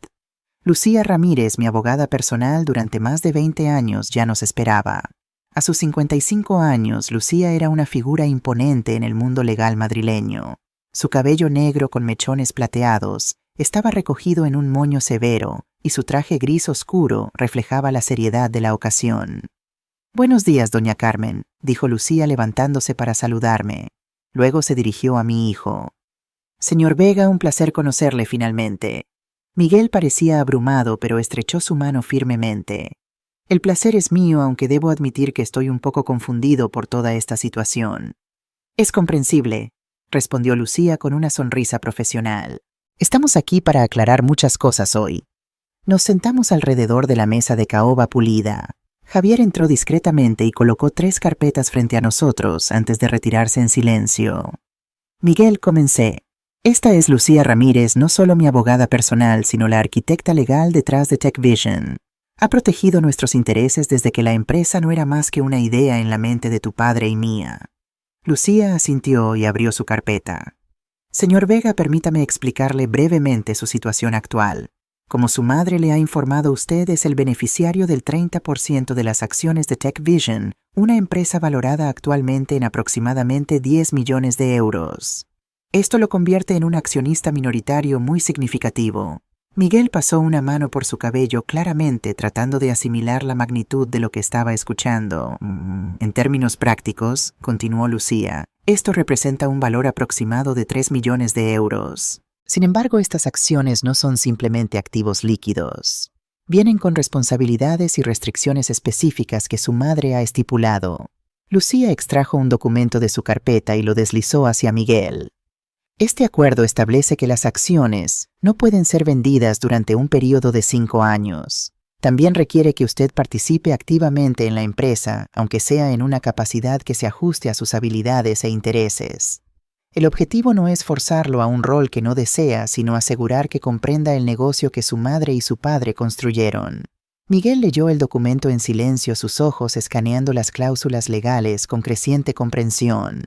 Lucía Ramírez, mi abogada personal durante más de 20 años, ya nos esperaba. A sus 55 años, Lucía era una figura imponente en el mundo legal madrileño. Su cabello negro con mechones plateados estaba recogido en un moño severo, y su traje gris oscuro reflejaba la seriedad de la ocasión. «Buenos días, doña Carmen», dijo Lucía, levantándose para saludarme. Luego se dirigió a mi hijo. «Señor Vega, un placer conocerle finalmente». Miguel parecía abrumado, pero estrechó su mano firmemente. «El placer es mío, aunque debo admitir que estoy un poco confundido por toda esta situación». «Es comprensible», respondió Lucía con una sonrisa profesional. «Estamos aquí para aclarar muchas cosas hoy». Nos sentamos alrededor de la mesa de caoba pulida. Javier entró discretamente y colocó 3 carpetas frente a nosotros antes de retirarse en silencio. «Miguel», comencé. «Esta es Lucía Ramírez, no solo mi abogada personal, sino la arquitecta legal detrás de TechVision. Ha protegido nuestros intereses desde que la empresa no era más que una idea en la mente de tu padre y mía». Lucía asintió y abrió su carpeta. Señor Vega, permítame explicarle brevemente su situación actual. Como su madre le ha informado, usted es el beneficiario del 30% de las acciones de TechVision, una empresa valorada actualmente en aproximadamente 10 millones de euros. Esto lo convierte en un accionista minoritario muy significativo. Miguel pasó una mano por su cabello, claramente tratando de asimilar la magnitud de lo que estaba escuchando. En términos prácticos, continuó Lucía, esto representa un valor aproximado de 3 millones de euros. Sin embargo, estas acciones no son simplemente activos líquidos. Vienen con responsabilidades y restricciones específicas que su madre ha estipulado. Lucía extrajo un documento de su carpeta y lo deslizó hacia Miguel. Este acuerdo establece que las acciones no pueden ser vendidas durante un periodo de 5 años. También requiere que usted participe activamente en la empresa, aunque sea en una capacidad que se ajuste a sus habilidades e intereses. El objetivo no es forzarlo a un rol que no desea, sino asegurar que comprenda el negocio que su madre y su padre construyeron. Miguel leyó el documento en silencio, sus ojos escaneando las cláusulas legales con creciente comprensión.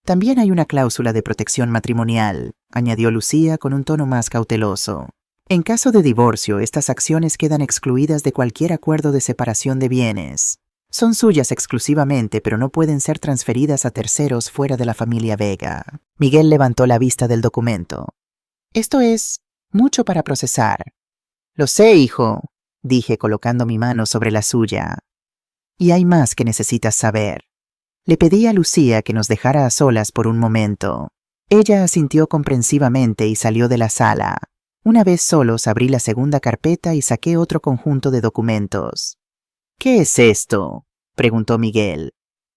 También hay una cláusula de protección matrimonial, añadió Lucía con un tono más cauteloso. En caso de divorcio, estas acciones quedan excluidas de cualquier acuerdo de separación de bienes. Son suyas exclusivamente, pero no pueden ser transferidas a terceros fuera de la familia Vega. Miguel levantó la vista del documento. Esto es mucho para procesar. Lo sé, hijo, dije colocando mi mano sobre la suya. Y hay más que necesitas saber. Le pedí a Lucía que nos dejara a solas por un momento. Ella asintió comprensivamente y salió de la sala. Una vez solos, abrí la segunda carpeta y saqué otro conjunto de documentos. ¿Qué es esto?, preguntó Miguel.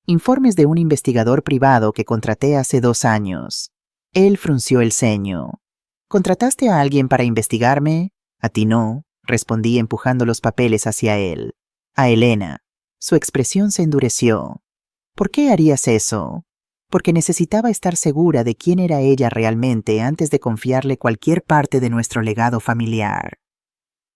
Informes de un investigador privado que contraté hace 2 años. Él frunció el ceño. ¿Contrataste a alguien para investigarme? A ti no, respondí empujando los papeles hacia él. A Elena. Su expresión se endureció. ¿Por qué harías eso? Porque necesitaba estar segura de quién era ella realmente antes de confiarle cualquier parte de nuestro legado familiar.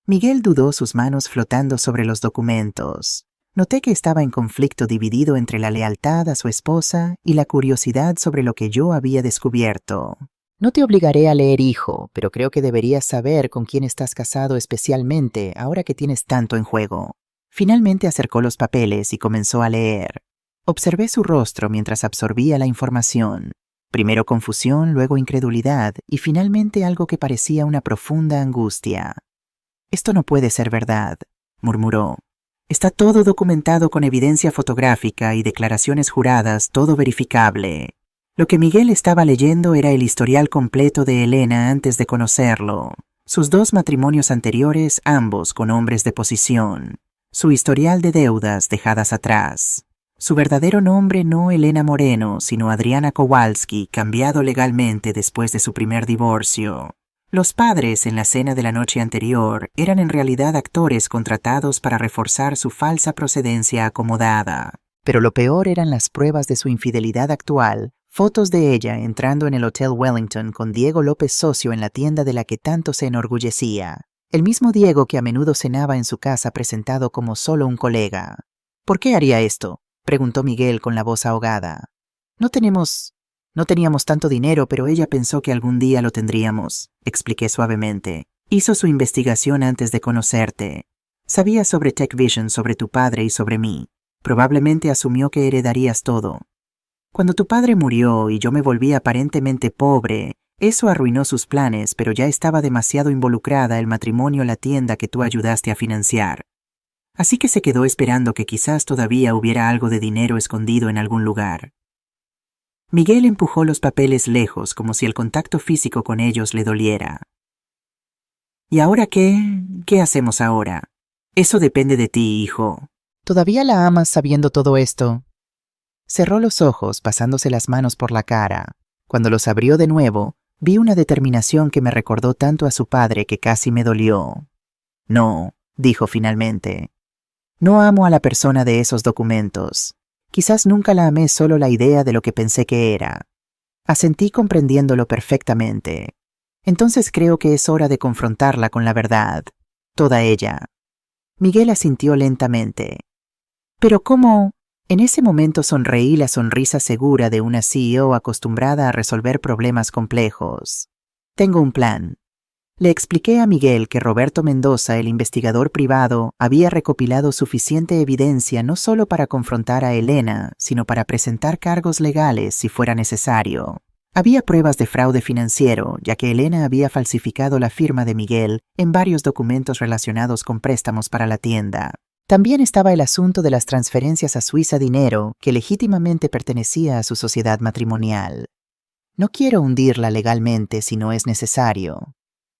Miguel dudó, sus manos flotando sobre los documentos. Noté que estaba en conflicto, dividido entre la lealtad a su esposa y la curiosidad sobre lo que yo había descubierto. No te obligaré a leer, hijo, pero creo que deberías saber con quién estás casado, especialmente ahora que tienes tanto en juego. Finalmente acercó los papeles y comenzó a leer. Observé su rostro mientras absorbía la información. Primero confusión, luego incredulidad y finalmente algo que parecía una profunda angustia. «Esto no puede ser verdad», murmuró. «Está todo documentado con evidencia fotográfica y declaraciones juradas, todo verificable». Lo que Miguel estaba leyendo era el historial completo de Elena antes de conocerlo. Sus 2 matrimonios anteriores, ambos con hombres de posición. Su historial de deudas dejadas atrás. Su verdadero nombre no Elena Moreno, sino Adriana Kowalski, cambiado legalmente después de su primer divorcio. Los padres en la cena de la noche anterior eran en realidad actores contratados para reforzar su falsa procedencia acomodada. Pero lo peor eran las pruebas de su infidelidad actual, fotos de ella entrando en el Hotel Wellington con Diego López, socio en la tienda de la que tanto se enorgullecía. El mismo Diego que a menudo cenaba en su casa presentado como solo un colega. ¿Por qué haría esto?, preguntó Miguel con la voz ahogada. No teníamos tanto dinero, pero ella pensó que algún día lo tendríamos, expliqué suavemente. Hizo su investigación antes de conocerte. Sabía sobre TechVision, sobre tu padre y sobre mí. Probablemente asumió que heredarías todo. Cuando tu padre murió y yo me volví aparentemente pobre, eso arruinó sus planes, pero ya estaba demasiado involucrada el matrimonio, la tienda que tú ayudaste a financiar. Así que se quedó esperando que quizás todavía hubiera algo de dinero escondido en algún lugar. Miguel empujó los papeles lejos, como si el contacto físico con ellos le doliera. ¿Y ahora qué? ¿Qué hacemos ahora? Eso depende de ti, hijo. ¿Todavía la amas sabiendo todo esto? Cerró los ojos, pasándose las manos por la cara. Cuando los abrió de nuevo, vi una determinación que me recordó tanto a su padre que casi me dolió. No, dijo finalmente. No amo a la persona de esos documentos. Quizás nunca la amé, solo la idea de lo que pensé que era. Asentí comprendiéndolo perfectamente. Entonces creo que es hora de confrontarla con la verdad. Toda ella. Miguel asintió lentamente. ¿Pero cómo? En ese momento sonreí la sonrisa segura de una CEO acostumbrada a resolver problemas complejos. Tengo un plan. Le expliqué a Miguel que Roberto Mendoza, el investigador privado, había recopilado suficiente evidencia no solo para confrontar a Elena, sino para presentar cargos legales si fuera necesario. Había pruebas de fraude financiero, ya que Elena había falsificado la firma de Miguel en varios documentos relacionados con préstamos para la tienda. También estaba el asunto de las transferencias a Suiza dinero que legítimamente pertenecía a su sociedad matrimonial. No quiero hundirla legalmente si no es necesario,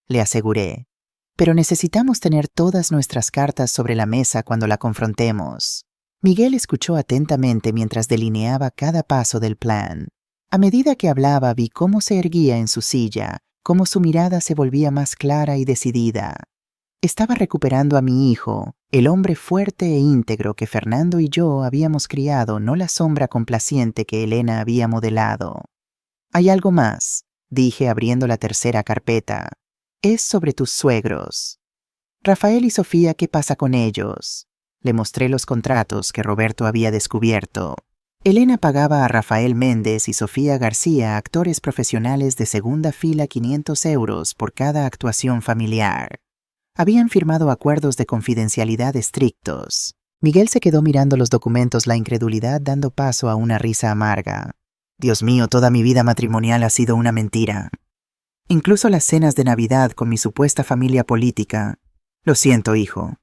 le aseguré, pero necesitamos tener todas nuestras cartas sobre la mesa cuando la confrontemos. Miguel escuchó atentamente mientras delineaba cada paso del plan. A medida que hablaba vi cómo se erguía en su silla, cómo su mirada se volvía más clara y decidida. Estaba recuperando a mi hijo, el hombre fuerte e íntegro que Fernando y yo habíamos criado, no la sombra complaciente que Elena había modelado. Hay algo más, dije abriendo la tercera carpeta. Es sobre tus suegros. Rafael y Sofía, ¿qué pasa con ellos? Le mostré los contratos que Roberto había descubierto. Elena pagaba a Rafael Méndez y Sofía García, actores profesionales de segunda fila, 500 euros por cada actuación familiar. Habían firmado acuerdos de confidencialidad estrictos. Miguel se quedó mirando los documentos, la incredulidad dando paso a una risa amarga. Dios mío, toda mi vida matrimonial ha sido una mentira. Incluso las cenas de Navidad con mi supuesta familia política. Lo siento, hijo.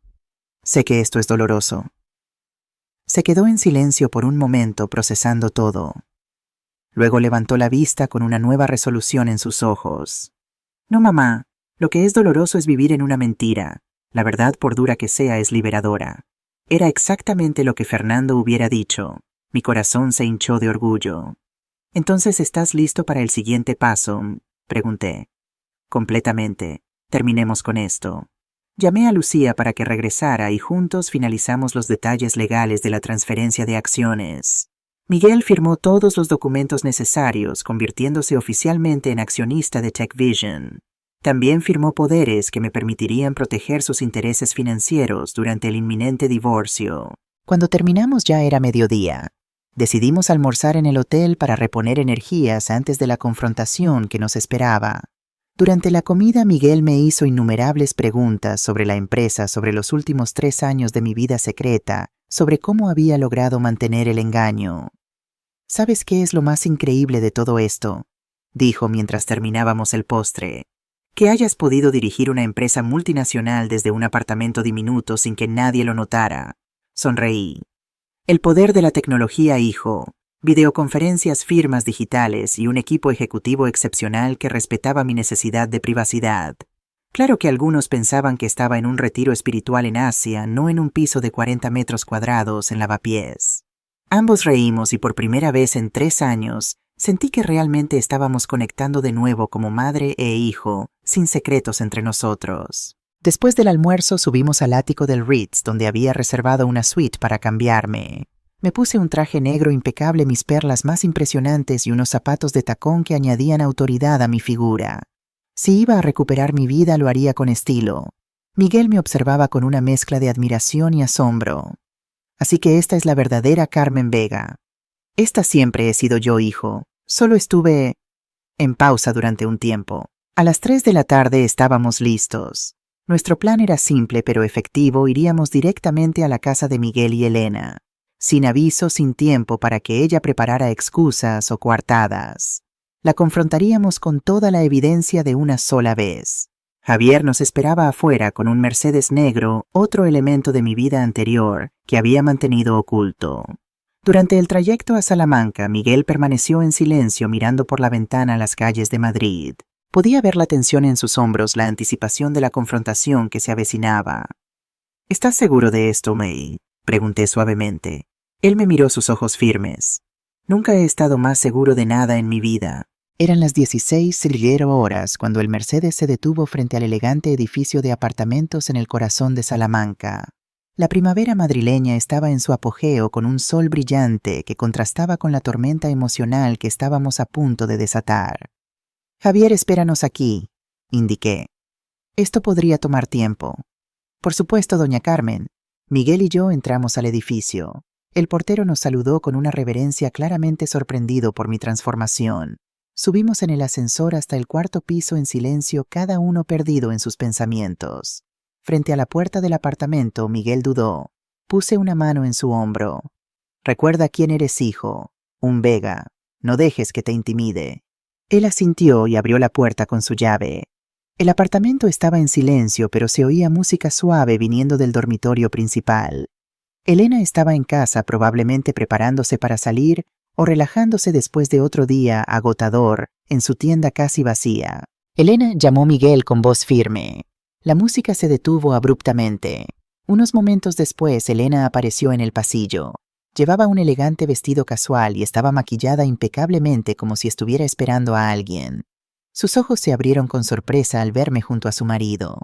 Sé que esto es doloroso. Se quedó en silencio por un momento procesando todo. Luego levantó la vista con una nueva resolución en sus ojos. No, mamá. Lo que es doloroso es vivir en una mentira. La verdad, por dura que sea, es liberadora. Era exactamente lo que Fernando hubiera dicho. Mi corazón se hinchó de orgullo. Entonces, ¿estás listo para el siguiente paso? Pregunté. Completamente. Terminemos con esto. Llamé a Lucía para que regresara y juntos finalizamos los detalles legales de la transferencia de acciones. Miguel firmó todos los documentos necesarios, convirtiéndose oficialmente en accionista de TechVision. También firmó poderes que me permitirían proteger sus intereses financieros durante el inminente divorcio. Cuando terminamos ya era mediodía. Decidimos almorzar en el hotel para reponer energías antes de la confrontación que nos esperaba. Durante la comida Miguel me hizo innumerables preguntas sobre la empresa, sobre los últimos 3 años de mi vida secreta, sobre cómo había logrado mantener el engaño. ¿Sabes qué es lo más increíble de todo esto?, dijo mientras terminábamos el postre. Que hayas podido dirigir una empresa multinacional desde un apartamento diminuto sin que nadie lo notara. Sonreí. El poder de la tecnología, hijo. Videoconferencias, firmas digitales y un equipo ejecutivo excepcional que respetaba mi necesidad de privacidad. Claro que algunos pensaban que estaba en un retiro espiritual en Asia, no en un piso de 40 metros cuadrados en Lavapiés. Ambos reímos y por primera vez en 3 años sentí que realmente estábamos conectando de nuevo como madre e hijo, sin secretos entre nosotros. Después del almuerzo subimos al ático del Ritz, donde había reservado una suite para cambiarme. Me puse un traje negro impecable, mis perlas más impresionantes y unos zapatos de tacón que añadían autoridad a mi figura. Si iba a recuperar mi vida, lo haría con estilo. Miguel me observaba con una mezcla de admiración y asombro. Así que esta es la verdadera Carmen Vega. Esta siempre he sido yo, hijo. Solo estuve en pausa durante un tiempo. A las 3 de la tarde estábamos listos. Nuestro plan era simple pero efectivo. Iríamos directamente a la casa de Miguel y Elena, sin aviso, sin tiempo para que ella preparara excusas o coartadas. La confrontaríamos con toda la evidencia de una sola vez. Javier nos esperaba afuera con un Mercedes negro, otro elemento de mi vida anterior que había mantenido oculto. Durante el trayecto a Salamanca, Miguel permaneció en silencio mirando por la ventana las calles de Madrid. Podía ver la tensión en sus hombros, la anticipación de la confrontación que se avecinaba. ¿Estás seguro de esto, May?, pregunté suavemente. Él me miró, sus ojos firmes. Nunca he estado más seguro de nada en mi vida. Eran las 16:00 horas cuando el Mercedes se detuvo frente al elegante edificio de apartamentos en el corazón de Salamanca. La primavera madrileña estaba en su apogeo con un sol brillante que contrastaba con la tormenta emocional que estábamos a punto de desatar. Javier, espéranos aquí, indiqué. Esto podría tomar tiempo. Por supuesto, doña Carmen. Miguel y yo entramos al edificio. El portero nos saludó con una reverencia, claramente sorprendido por mi transformación. Subimos en el ascensor hasta el cuarto piso en silencio, cada uno perdido en sus pensamientos. Frente a la puerta del apartamento, Miguel dudó. Puse una mano en su hombro. «Recuerda quién eres, hijo. Un Vega. No dejes que te intimide». Él asintió y abrió la puerta con su llave. El apartamento estaba en silencio, pero se oía música suave viniendo del dormitorio principal. Elena estaba en casa, probablemente preparándose para salir o relajándose después de otro día agotador en su tienda casi vacía. Elena llamó a Miguel con voz firme. La música se detuvo abruptamente. Unos momentos después, Elena apareció en el pasillo. Llevaba un elegante vestido casual y estaba maquillada impecablemente, como si estuviera esperando a alguien. Sus ojos se abrieron con sorpresa al verme junto a su marido.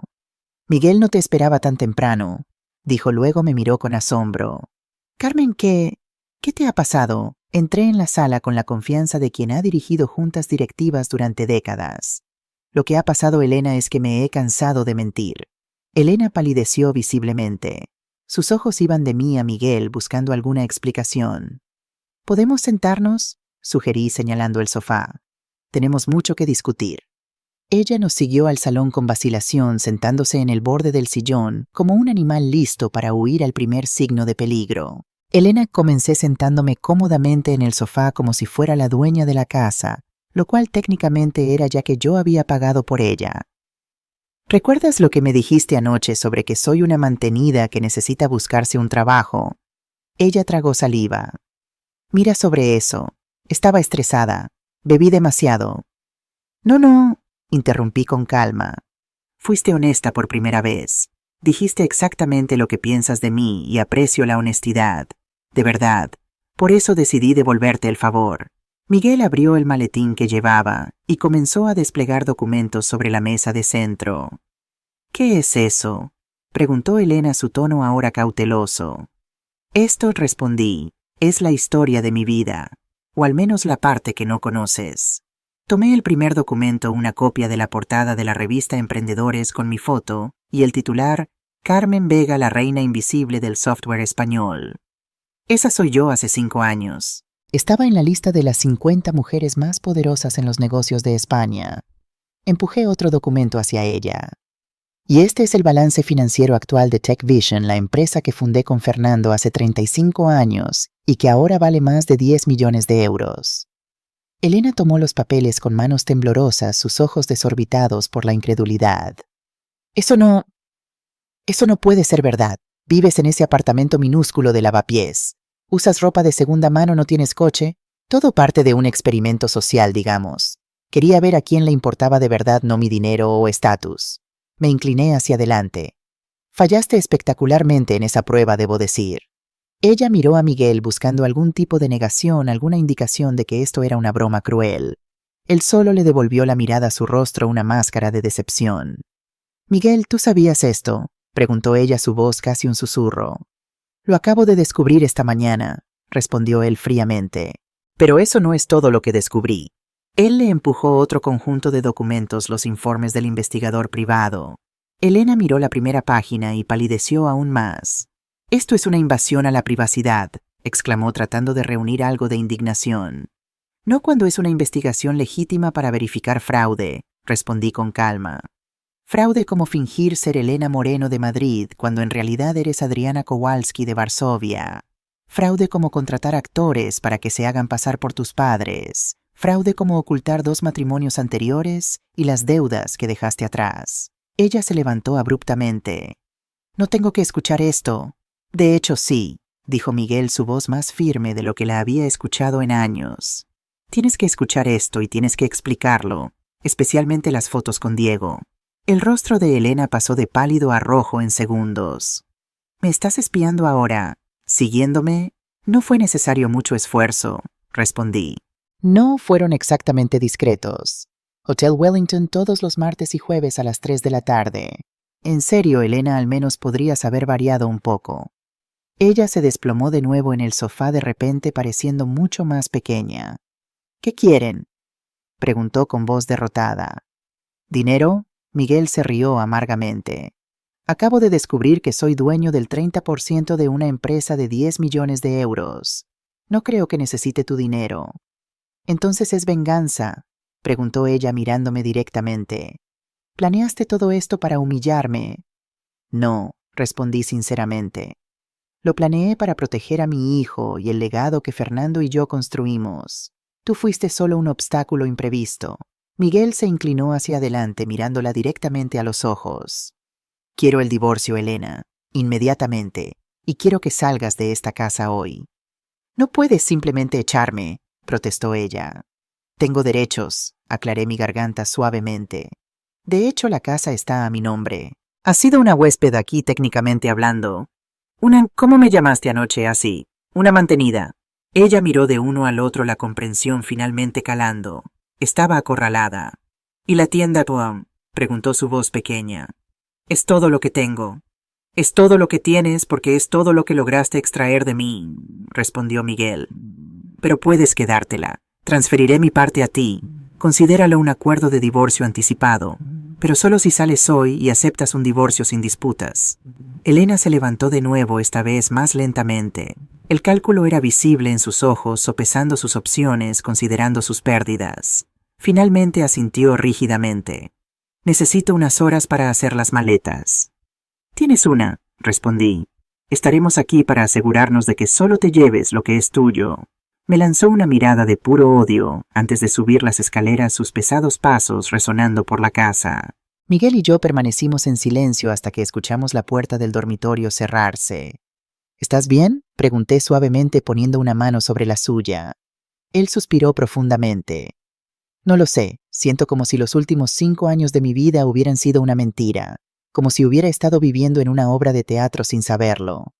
«Miguel no te esperaba tan temprano», dijo. Luego me miró con asombro. «Carmen, ¿qué te ha pasado?» Entré en la sala con la confianza de quien ha dirigido juntas directivas durante décadas. «Lo que ha pasado, Elena, es que me he cansado de mentir». Elena palideció visiblemente. Sus ojos iban de mí a Miguel buscando alguna explicación. «¿Podemos sentarnos?», sugerí señalando el sofá. «Tenemos mucho que discutir». Ella nos siguió al salón con vacilación, sentándose en el borde del sillón como un animal listo para huir al primer signo de peligro. Elena comencé sentándome cómodamente en el sofá como si fuera la dueña de la casa, lo cual técnicamente era, ya que yo había pagado por ella. «¿Recuerdas lo que me dijiste anoche sobre que soy una mantenida que necesita buscarse un trabajo?» Ella tragó saliva. «Mira, sobre eso. Estaba estresada. Bebí demasiado». No, interrumpí con calma. «Fuiste honesta por primera vez. Dijiste exactamente lo que piensas de mí y aprecio la honestidad. De verdad. Por eso decidí devolverte el favor». Miguel abrió el maletín que llevaba y comenzó a desplegar documentos sobre la mesa de centro. «¿Qué es eso?», preguntó Elena, su tono ahora cauteloso. «Esto», respondí, «es la historia de mi vida, o al menos la parte que no conoces». Tomé el primer documento, una copia de la portada de la revista Emprendedores con mi foto y el titular «Carmen Vega, la reina invisible del software español». Esa soy yo hace 5 años. Estaba en la lista de las 50 mujeres más poderosas en los negocios de España. Empujé otro documento hacia ella. «Y este es el balance financiero actual de TechVision, la empresa que fundé con Fernando hace 35 años y que ahora vale más de 10 millones de euros». Elena tomó los papeles con manos temblorosas, sus ojos desorbitados por la incredulidad. Eso no puede ser verdad. Vives en ese apartamento minúsculo de lavapiés. Usas ropa de segunda mano, no tienes coche. Todo parte de un experimento social, digamos. Quería ver a quién le importaba de verdad, no mi dinero o estatus. Me incliné hacia adelante. «Fallaste espectacularmente en esa prueba, debo decir». Ella miró a Miguel buscando algún tipo de negación, alguna indicación de que esto era una broma cruel. Él solo le devolvió la mirada a su rostro, una máscara de decepción. «Miguel, ¿tú sabías esto?», preguntó ella, su voz casi un susurro. «Lo acabo de descubrir esta mañana», respondió él fríamente. «Pero eso no es todo lo que descubrí». Él le empujó otro conjunto de documentos, los informes del investigador privado. Elena miró la primera página y palideció aún más. «Esto es una invasión a la privacidad», exclamó, tratando de reunir algo de indignación. «No cuando es una investigación legítima para verificar fraude», respondí con calma. «Fraude como fingir ser Elena Moreno de Madrid cuando en realidad eres Adriana Kowalski de Varsovia. Fraude como contratar actores para que se hagan pasar por tus padres. Fraude como ocultar 2 matrimonios anteriores y las deudas que dejaste atrás». Ella se levantó abruptamente. «No tengo que escuchar esto». «De hecho, sí», dijo Miguel, su voz más firme de lo que la había escuchado en años. «Tienes que escuchar esto y tienes que explicarlo, especialmente las fotos con Diego». El rostro de Elena pasó de pálido a rojo en segundos. «¿Me estás espiando ahora? ¿Siguiéndome?» «No fue necesario mucho esfuerzo», respondí. «No fueron exactamente discretos. Hotel Wellington todos los martes y jueves a las 3 de la tarde. En serio, Elena, al menos podrías haber variado un poco». Ella se desplomó de nuevo en el sofá, de repente pareciendo mucho más pequeña. «¿Qué quieren?», preguntó con voz derrotada. «¿Dinero?». Miguel se rió amargamente. Acabo de descubrir que soy dueño del 30% de una empresa de 10 millones de euros. No creo que necesite tu dinero. ¿Entonces es venganza?, preguntó ella mirándome directamente. ¿Planeaste todo esto para humillarme? No, respondí sinceramente. Lo planeé para proteger a mi hijo y el legado que Fernando y yo construimos. Tú fuiste solo un obstáculo imprevisto. Miguel se inclinó hacia adelante mirándola directamente a los ojos. Quiero el divorcio, Elena, inmediatamente, y quiero que salgas de esta casa hoy. No puedes simplemente echarme, protestó ella. Tengo derechos, aclaré mi garganta suavemente. De hecho, la casa está a mi nombre. Has sido una huésped aquí técnicamente hablando. ¿Cómo me llamaste anoche así? Una mantenida. Ella miró de uno al otro, la comprensión finalmente calando. Estaba acorralada. ¿Y la tienda, Tom?, preguntó su voz pequeña. Es todo lo que tengo. Es todo lo que tienes porque es todo lo que lograste extraer de mí, respondió Miguel. Pero puedes quedártela. Transferiré mi parte a ti. Considéralo un acuerdo de divorcio anticipado, pero solo si sales hoy y aceptas un divorcio sin disputas. Elena se levantó de nuevo, esta vez más lentamente. El cálculo era visible en sus ojos, sopesando sus opciones, considerando sus pérdidas. Finalmente asintió rígidamente. Necesito unas horas para hacer las maletas. Tienes una, respondí. Estaremos aquí para asegurarnos de que solo te lleves lo que es tuyo. Me lanzó una mirada de puro odio antes de subir las escaleras, sus pesados pasos resonando por la casa. Miguel y yo permanecimos en silencio hasta que escuchamos la puerta del dormitorio cerrarse. ¿Estás bien?, pregunté suavemente poniendo una mano sobre la suya. Él suspiró profundamente. No lo sé, siento como si los últimos 5 años de mi vida hubieran sido una mentira, como si hubiera estado viviendo en una obra de teatro sin saberlo.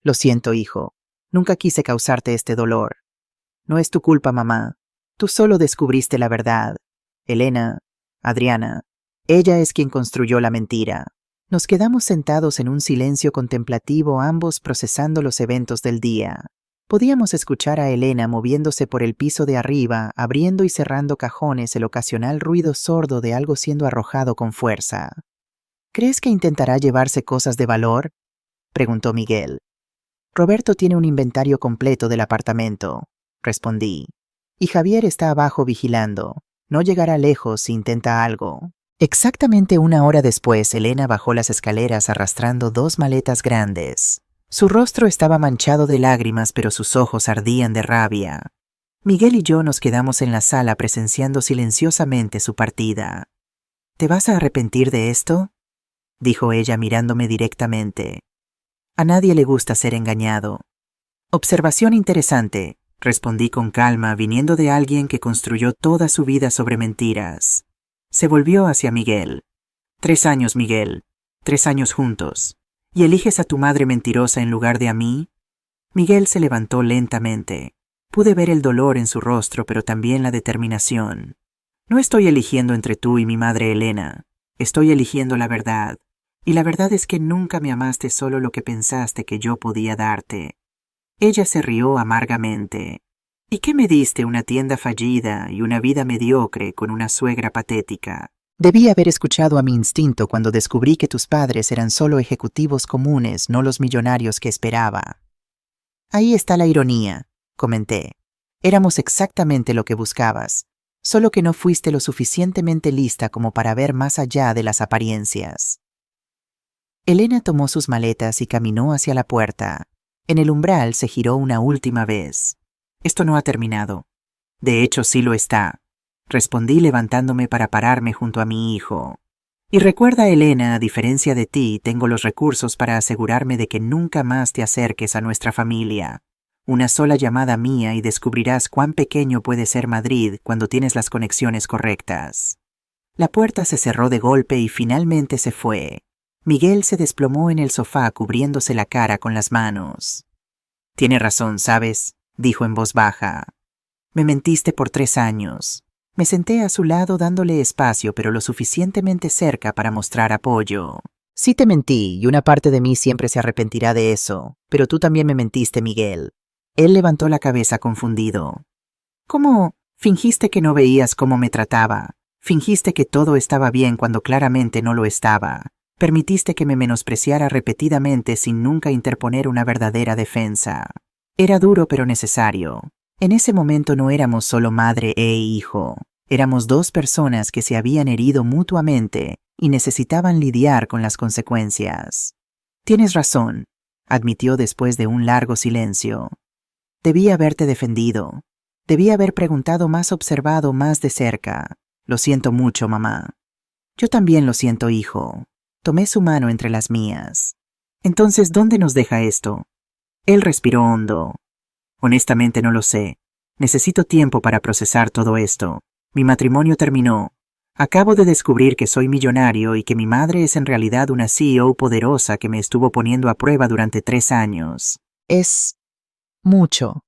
Lo siento, hijo. Nunca quise causarte este dolor. No es tu culpa, mamá. Tú solo descubriste la verdad. Elena, Adriana, ella es quien construyó la mentira. Nos quedamos sentados en un silencio contemplativo, ambos procesando los eventos del día. Podíamos escuchar a Elena moviéndose por el piso de arriba, abriendo y cerrando cajones, el ocasional ruido sordo de algo siendo arrojado con fuerza. ¿Crees que intentará llevarse cosas de valor?, preguntó Miguel. Roberto tiene un inventario completo del apartamento, respondí. Y Javier está abajo vigilando. No llegará lejos si intenta algo. Exactamente 1 hora después, Elena bajó las escaleras arrastrando 2 maletas grandes. Su rostro estaba manchado de lágrimas, pero sus ojos ardían de rabia. Miguel y yo nos quedamos en la sala presenciando silenciosamente su partida. ¿Te vas a arrepentir de esto?, dijo ella mirándome directamente. A nadie le gusta ser engañado. Observación interesante, respondí con calma, viniendo de alguien que construyó toda su vida sobre mentiras. Se volvió hacia Miguel. 3 años, Miguel. 3 años juntos. ¿Y eliges a tu madre mentirosa en lugar de a mí? Miguel se levantó lentamente. Pude ver el dolor en su rostro, pero también la determinación. No estoy eligiendo entre tú y mi madre Elena. Estoy eligiendo la verdad. Y la verdad es que nunca me amaste solo lo que pensaste que yo podía darte. Ella se rió amargamente. ¿Y qué me diste? Una tienda fallida y una vida mediocre con una suegra patética. Debí haber escuchado a mi instinto cuando descubrí que tus padres eran solo ejecutivos comunes, no los millonarios que esperaba. Ahí está la ironía, comenté. Éramos exactamente lo que buscabas, solo que no fuiste lo suficientemente lista como para ver más allá de las apariencias. Elena tomó sus maletas y caminó hacia la puerta. En el umbral se giró una última vez. Esto no ha terminado. De hecho, sí lo está. Respondí levantándome para pararme junto a mi hijo. Y recuerda, Elena, a diferencia de ti, tengo los recursos para asegurarme de que nunca más te acerques a nuestra familia. Una sola llamada mía y descubrirás cuán pequeño puede ser Madrid cuando tienes las conexiones correctas. La puerta se cerró de golpe y finalmente se fue. Miguel se desplomó en el sofá cubriéndose la cara con las manos. Tiene razón, ¿sabes?, dijo en voz baja. Me mentiste por 3 años. Me senté a su lado dándole espacio, pero lo suficientemente cerca para mostrar apoyo. Sí te mentí, y una parte de mí siempre se arrepentirá de eso, pero tú también me mentiste, Miguel. Él levantó la cabeza confundido. ¿Cómo? Fingiste que no veías cómo me trataba. Fingiste que todo estaba bien cuando claramente no lo estaba. Permitiste que me menospreciara repetidamente sin nunca interponer una verdadera defensa. Era duro pero necesario. En ese momento no éramos solo madre e hijo. Éramos dos personas que se habían herido mutuamente y necesitaban lidiar con las consecuencias. Tienes razón, admitió después de un largo silencio. Debí haberte defendido. Debí haber preguntado más, observado más de cerca. Lo siento mucho, mamá. Yo también lo siento, hijo. Tomé su mano entre las mías. Entonces, ¿dónde nos deja esto? Él respiró hondo. Honestamente no lo sé. Necesito tiempo para procesar todo esto. Mi matrimonio terminó. Acabo de descubrir que soy millonario y que mi madre es en realidad una CEO poderosa que me estuvo poniendo a prueba durante 3 años. Es mucho.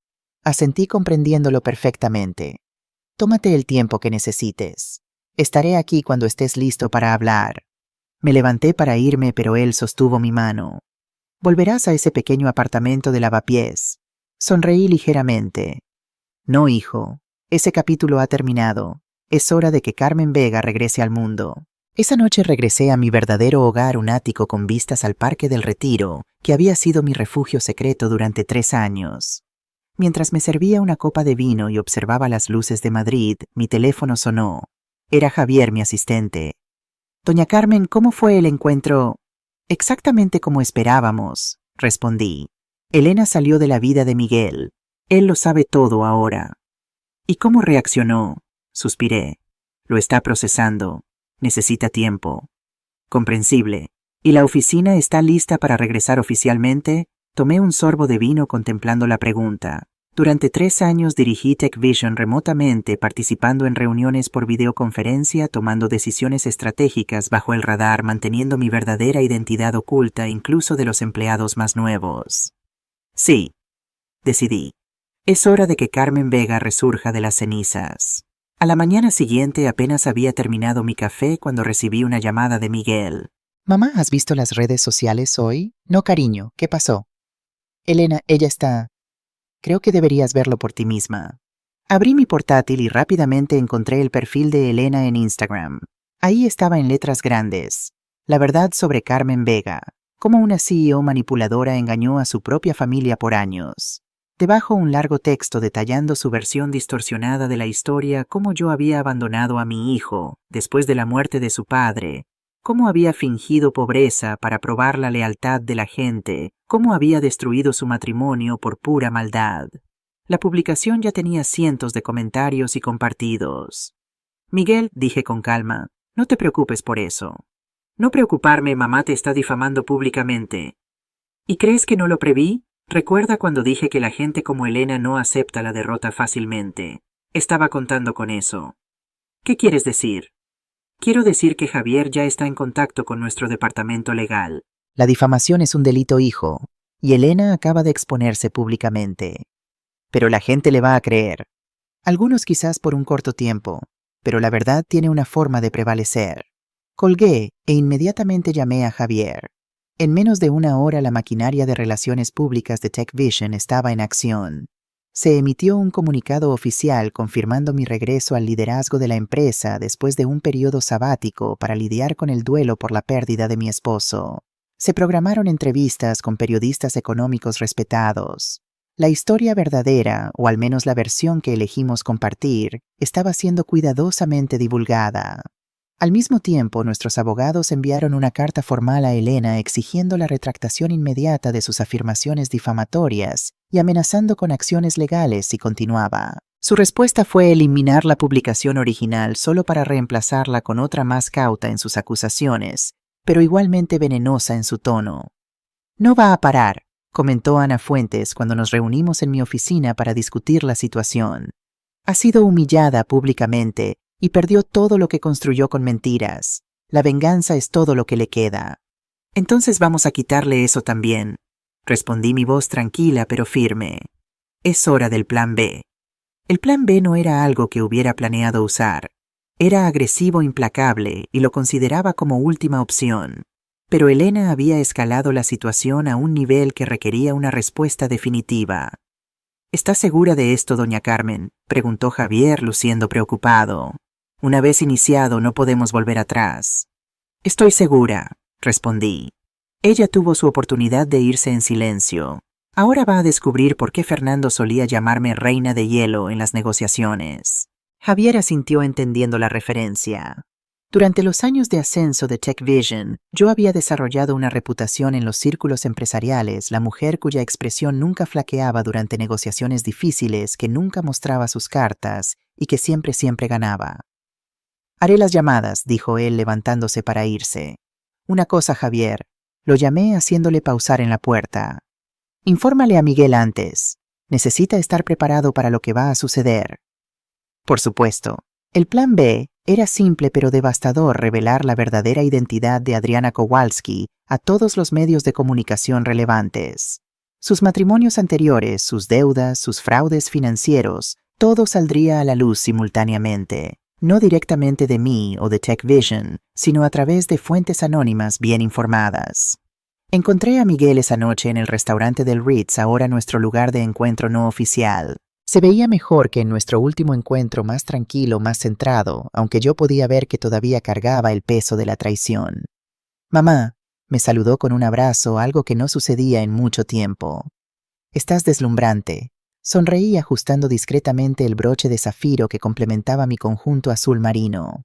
Asentí comprendiéndolo perfectamente. Tómate el tiempo que necesites. Estaré aquí cuando estés listo para hablar. Me levanté para irme, pero él sostuvo mi mano. Volverás a ese pequeño apartamento de lavapiés. Sonreí ligeramente. No, hijo. Ese capítulo ha terminado. Es hora de que Carmen Vega regrese al mundo. Esa noche regresé a mi verdadero hogar, un ático con vistas al Parque del Retiro, que había sido mi refugio secreto durante 3 años. Mientras me servía una copa de vino y observaba las luces de Madrid, mi teléfono sonó. Era Javier, mi asistente. Doña Carmen, ¿cómo fue el encuentro? Exactamente como esperábamos, respondí. Elena salió de la vida de Miguel. Él lo sabe todo ahora. ¿Y cómo reaccionó? Suspiré. Lo está procesando. Necesita tiempo. Comprensible. ¿Y la oficina está lista para regresar oficialmente? Tomé un sorbo de vino contemplando la pregunta. Durante 3 años dirigí TechVision remotamente, participando en reuniones por videoconferencia, tomando decisiones estratégicas bajo el radar, manteniendo mi verdadera identidad oculta incluso de los empleados más nuevos. Sí, decidí. Es hora de que Carmen Vega resurja de las cenizas. A la mañana siguiente apenas había terminado mi café cuando recibí una llamada de Miguel. Mamá, ¿has visto las redes sociales hoy? No, cariño, ¿qué pasó? Elena, ella está... Creo que deberías verlo por ti misma. Abrí mi portátil y rápidamente encontré el perfil de Elena en Instagram. Ahí estaba en letras grandes. La verdad sobre Carmen Vega. Cómo una CEO manipuladora engañó a su propia familia por años. Debajo un largo texto detallando su versión distorsionada de la historia, cómo yo había abandonado a mi hijo después de la muerte de su padre, cómo había fingido pobreza para probar la lealtad de la gente, cómo había destruido su matrimonio por pura maldad. La publicación ya tenía cientos de comentarios y compartidos. Miguel, dije con calma, no te preocupes por eso. No preocuparme, mamá te está difamando públicamente. ¿Y crees que no lo preví? Recuerda cuando dije que la gente como Elena no acepta la derrota fácilmente. Estaba contando con eso. ¿Qué quieres decir? Quiero decir que Javier ya está en contacto con nuestro departamento legal. La difamación es un delito, hijo, y Elena acaba de exponerse públicamente. Pero la gente le va a creer. Algunos quizás por un corto tiempo, pero la verdad tiene una forma de prevalecer. Colgué e inmediatamente llamé a Javier. En menos de 1 hora la maquinaria de relaciones públicas de TechVision estaba en acción. Se emitió un comunicado oficial confirmando mi regreso al liderazgo de la empresa después de un periodo sabático para lidiar con el duelo por la pérdida de mi esposo. Se programaron entrevistas con periodistas económicos respetados. La historia verdadera, o al menos la versión que elegimos compartir, estaba siendo cuidadosamente divulgada. Al mismo tiempo, nuestros abogados enviaron una carta formal a Elena exigiendo la retractación inmediata de sus afirmaciones difamatorias y amenazando con acciones legales si continuaba. Su respuesta fue eliminar la publicación original solo para reemplazarla con otra más cauta en sus acusaciones, pero igualmente venenosa en su tono. No va a parar, comentó Ana Fuentes cuando nos reunimos en mi oficina para discutir la situación. Ha sido humillada públicamente y perdió todo lo que construyó con mentiras. La venganza es todo lo que le queda. Entonces vamos a quitarle eso también, respondí, mi voz tranquila pero firme. Es hora del plan B. El plan B no era algo que hubiera planeado usar. Era agresivo, implacable, y lo consideraba como última opción. Pero Elena había escalado la situación a un nivel que requería una respuesta definitiva. ¿Está segura de esto, doña Carmen?, preguntó Javier, luciendo preocupado. Una vez iniciado, no podemos volver atrás. Estoy segura, respondí. Ella tuvo su oportunidad de irse en silencio. Ahora va a descubrir por qué Fernando solía llamarme reina de hielo en las negociaciones. Javier asintió entendiendo la referencia. Durante los años de ascenso de TechVision, yo había desarrollado una reputación en los círculos empresariales, la mujer cuya expresión nunca flaqueaba durante negociaciones difíciles, que nunca mostraba sus cartas y que siempre ganaba. Haré las llamadas, dijo él levantándose para irse. Una cosa, Javier. Lo llamé haciéndole pausar en la puerta. Infórmale a Miguel antes. Necesita estar preparado para lo que va a suceder. Por supuesto. El plan B era simple pero devastador: revelar la verdadera identidad de Adriana Kowalski a todos los medios de comunicación relevantes. Sus matrimonios anteriores, sus deudas, sus fraudes financieros, todo saldría a la luz simultáneamente. No directamente de mí o de TechVision, sino a través de fuentes anónimas bien informadas. Encontré a Miguel esa noche en el restaurante del Ritz, ahora nuestro lugar de encuentro no oficial. Se veía mejor que en nuestro último encuentro, más tranquilo, más centrado, aunque yo podía ver que todavía cargaba el peso de la traición. «Mamá», me saludó con un abrazo, algo que no sucedía en mucho tiempo. «Estás deslumbrante». Sonreí ajustando discretamente el broche de zafiro que complementaba mi conjunto azul marino.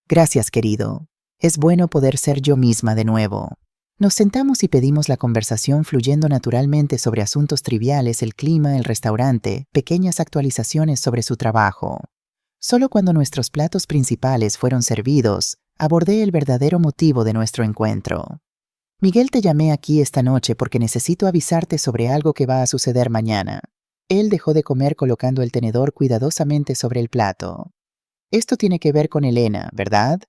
«Gracias, querido. Es bueno poder ser yo misma de nuevo». Nos sentamos y pedimos la conversación fluyendo naturalmente sobre asuntos triviales, el clima, el restaurante, pequeñas actualizaciones sobre su trabajo. Solo cuando nuestros platos principales fueron servidos, abordé el verdadero motivo de nuestro encuentro. «Miguel, te llamé aquí esta noche porque necesito avisarte sobre algo que va a suceder mañana». Él dejó de comer colocando el tenedor cuidadosamente sobre el plato. «Esto tiene que ver con Elena, ¿verdad?»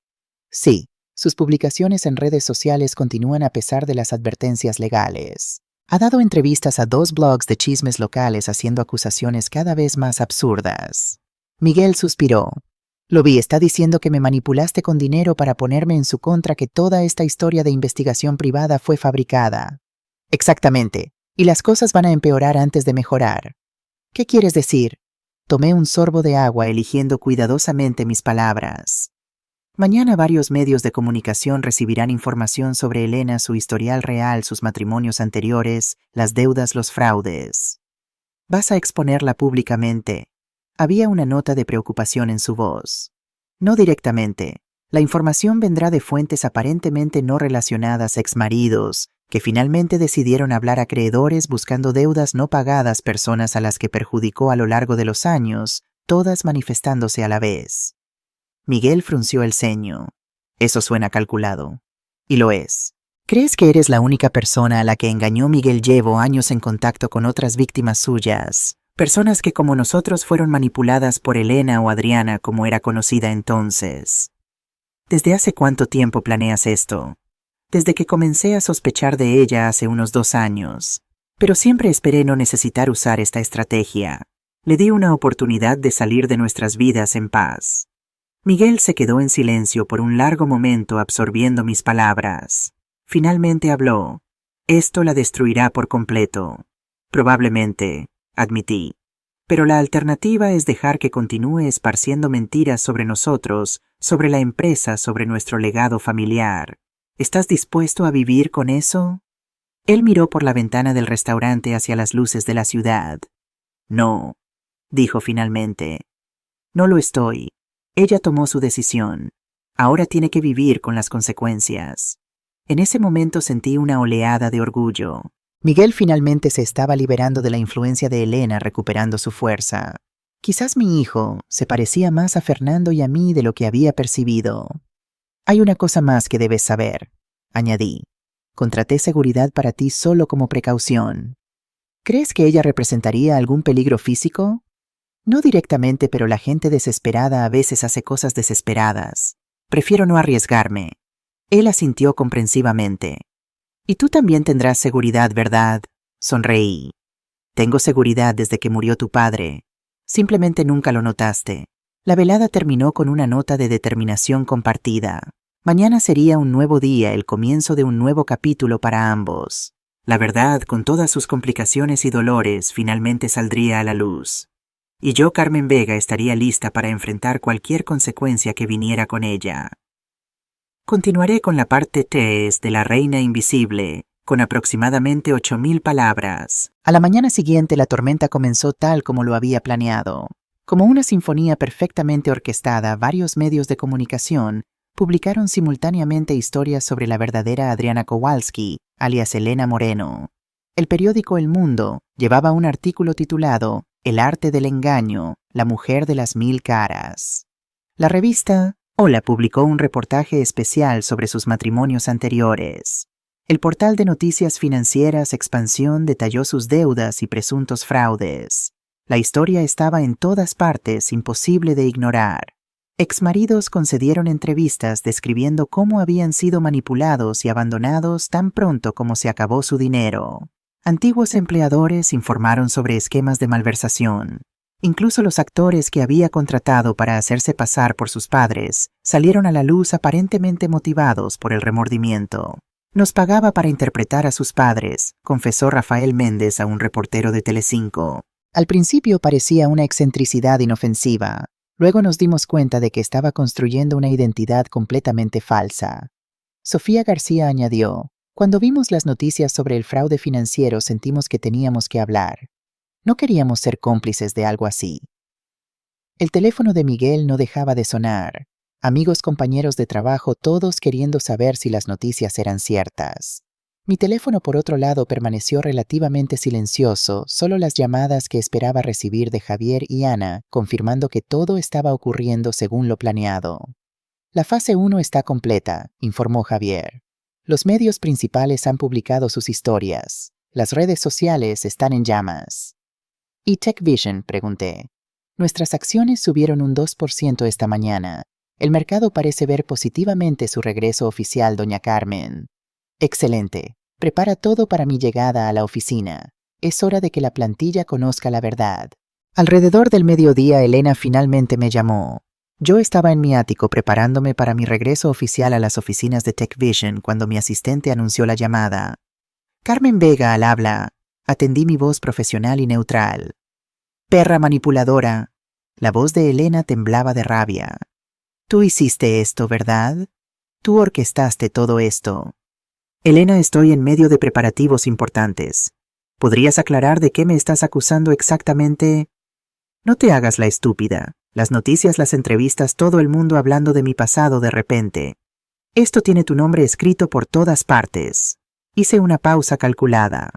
«Sí. Sus publicaciones en redes sociales continúan a pesar de las advertencias legales. Ha dado entrevistas a 2 blogs de chismes locales haciendo acusaciones cada vez más absurdas». Miguel suspiró. «Lo vi, está diciendo que me manipulaste con dinero para ponerme en su contra, que toda esta historia de investigación privada fue fabricada». «Exactamente. Y las cosas van a empeorar antes de mejorar». «¿Qué quieres decir?» Tomé un sorbo de agua, eligiendo cuidadosamente mis palabras. «Mañana varios medios de comunicación recibirán información sobre Elena, su historial real, sus matrimonios anteriores, las deudas, los fraudes. Vas a exponerla públicamente». Había una nota de preocupación en su voz. «No directamente. La información vendrá de fuentes aparentemente no relacionadas, exmaridos, que finalmente decidieron hablar, acreedores buscando deudas no pagadas, personas a las que perjudicó a lo largo de los años, todas manifestándose a la vez». Miguel frunció el ceño. «Eso suena calculado». «Y lo es. ¿Crees que eres la única persona a la que engañó Miguel? Llevo años en contacto con otras víctimas suyas, personas que como nosotros fueron manipuladas por Elena, o Adriana como era conocida entonces». «¿Desde hace cuánto tiempo planeas esto?» «Desde que comencé a sospechar de ella hace unos 2 años. Pero siempre esperé no necesitar usar esta estrategia. Le di una oportunidad de salir de nuestras vidas en paz». Miguel se quedó en silencio por un largo momento, absorbiendo mis palabras. Finalmente habló. «Esto la destruirá por completo». «Probablemente», admití. «Pero la alternativa es dejar que continúe esparciendo mentiras sobre nosotros, sobre la empresa, sobre nuestro legado familiar. ¿Estás dispuesto a vivir con eso?» Él miró por la ventana del restaurante hacia las luces de la ciudad. «No», dijo finalmente. «No lo estoy. Ella tomó su decisión. Ahora tiene que vivir con las consecuencias». En ese momento sentí una oleada de orgullo. Miguel finalmente se estaba liberando de la influencia de Elena, recuperando su fuerza. Quizás mi hijo se parecía más a Fernando y a mí de lo que había percibido. «Hay una cosa más que debes saber», añadí. «Contraté seguridad para ti solo como precaución». «¿Crees que ella representaría algún peligro físico?» «No directamente, pero la gente desesperada a veces hace cosas desesperadas. Prefiero no arriesgarme». Él asintió comprensivamente. «Y tú también tendrás seguridad, ¿verdad?», sonreí. «Tengo seguridad desde que murió tu padre. Simplemente nunca lo notaste». La velada terminó con una nota de determinación compartida. Mañana sería un nuevo día, el comienzo de un nuevo capítulo para ambos. La verdad, con todas sus complicaciones y dolores, finalmente saldría a la luz. Y yo, Carmen Vega, estaría lista para enfrentar cualquier consecuencia que viniera con ella. Continuaré con la parte 3 de La Reina Invisible, con aproximadamente 8.000 palabras. A la mañana siguiente la tormenta comenzó tal como lo había planeado. Como una sinfonía perfectamente orquestada, varios medios de comunicación publicaron simultáneamente historias sobre la verdadera Adriana Kowalski, alias Elena Moreno. El periódico El Mundo llevaba un artículo titulado El arte del engaño, la mujer de las 1000 caras. La revista Hola publicó un reportaje especial sobre sus matrimonios anteriores. El portal de noticias financieras Expansión detalló sus deudas y presuntos fraudes. La historia estaba en todas partes, imposible de ignorar. Exmaridos concedieron entrevistas describiendo cómo habían sido manipulados y abandonados tan pronto como se acabó su dinero. Antiguos empleadores informaron sobre esquemas de malversación. Incluso los actores que había contratado para hacerse pasar por sus padres salieron a la luz aparentemente motivados por el remordimiento. Nos pagaba para interpretar a sus padres, confesó Rafael Méndez a un reportero de Telecinco. Al principio parecía una excentricidad inofensiva. Luego nos dimos cuenta de que estaba construyendo una identidad completamente falsa. Sofía García añadió, cuando vimos las noticias sobre el fraude financiero sentimos que teníamos que hablar. No queríamos ser cómplices de algo así. El teléfono de Miguel no dejaba de sonar. Amigos, compañeros de trabajo, todos queriendo saber si las noticias eran ciertas. Mi teléfono, por otro lado, permaneció relativamente silencioso, solo las llamadas que esperaba recibir de Javier y Ana, confirmando que todo estaba ocurriendo según lo planeado. La fase 1 está completa, informó Javier. Los medios principales han publicado sus historias. Las redes sociales están en llamas. ¿Y TechVision?, pregunté. Nuestras acciones subieron un 2% esta mañana. El mercado parece ver positivamente su regreso oficial, doña Carmen. Excelente. Prepara todo para mi llegada a la oficina. Es hora de que la plantilla conozca la verdad. Alrededor del mediodía, Elena finalmente me llamó. Yo estaba en mi ático preparándome para mi regreso oficial a las oficinas de TechVision cuando mi asistente anunció la llamada. Carmen Vega al habla. Atendí mi voz profesional y neutral. Perra manipuladora. La voz de Elena temblaba de rabia. Tú hiciste esto, ¿verdad? Tú orquestaste todo esto. Elena, estoy en medio de preparativos importantes. ¿Podrías aclarar de qué me estás acusando exactamente? No te hagas la estúpida. Las noticias, las entrevistas, todo el mundo hablando de mi pasado de repente. Esto tiene tu nombre escrito por todas partes. Hice una pausa calculada.